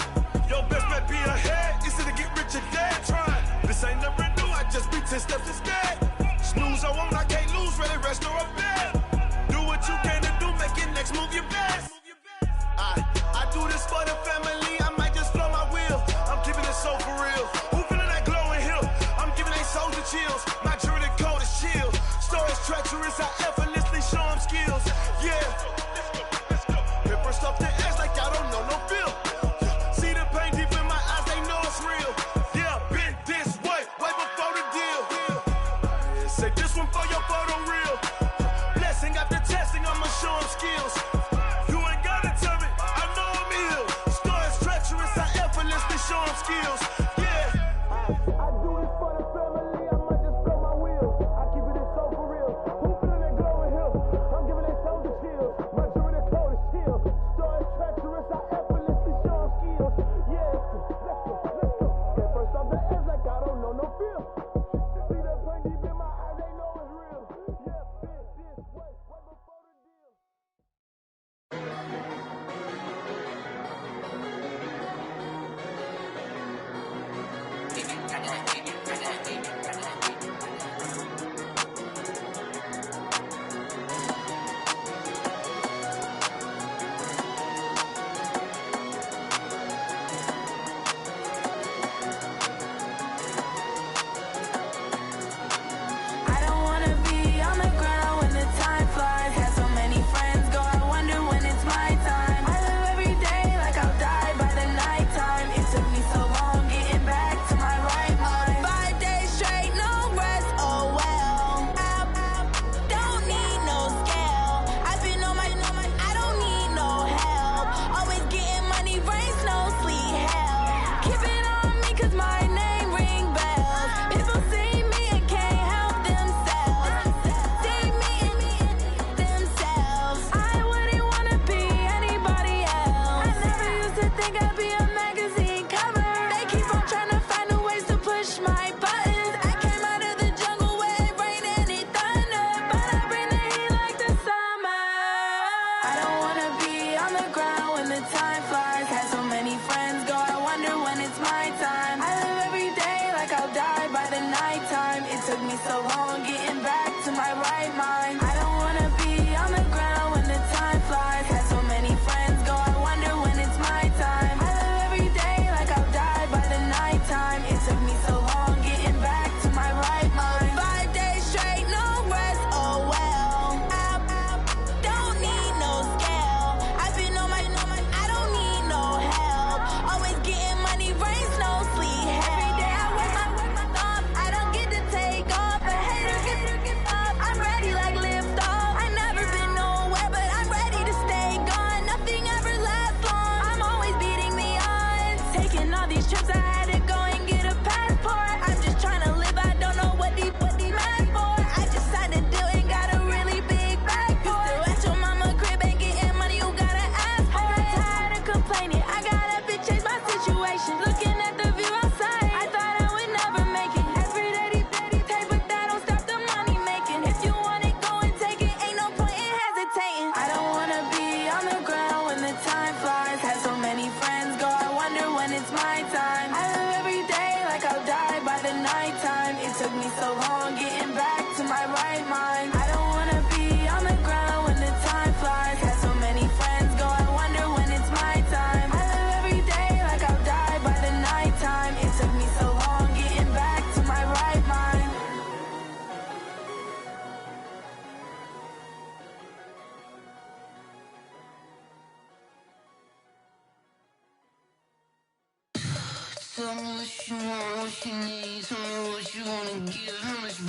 Your best bet be ahead, easy to get rich or dead. Trying, this ain't never new, I just be 10 steps instead. Snooze I won't, I can't lose, ready, rest or a bed. Do what you can to do, make it next move your best. I do this for the family, I might just blow my wheel. I'm keeping it so for real. Who feeling that glowing hill? I'm giving they souls the chills. My jewelry code is chill. Stories treacherous, I effortlessly show them skills. Yeah. Paper stuff the edge like I don't know no bill. See the pain deep in my eyes, they know it's real. Yeah, been this way, right before the deal. Say this one for your photo real. Blessing after testing, I'ma show them skills. You ain't gotta tell me, I know I'm ill. Stories treacherous, I effortlessly show them skills. Yeah. I do this for the family, I might just blow my wheel. I keep it so for real. Who feeling that glowing hill? I'm giving they souls the chills. My jewelry code is chill. Stories treacherous, I effortlessly show them skills. Yeah, let's go. Get first off the edge like I don't know no feel. See that pain deep in my eyes, they know it's real. Yeah, been this way, right before the deal. she needs, tell me what you wanna give, how much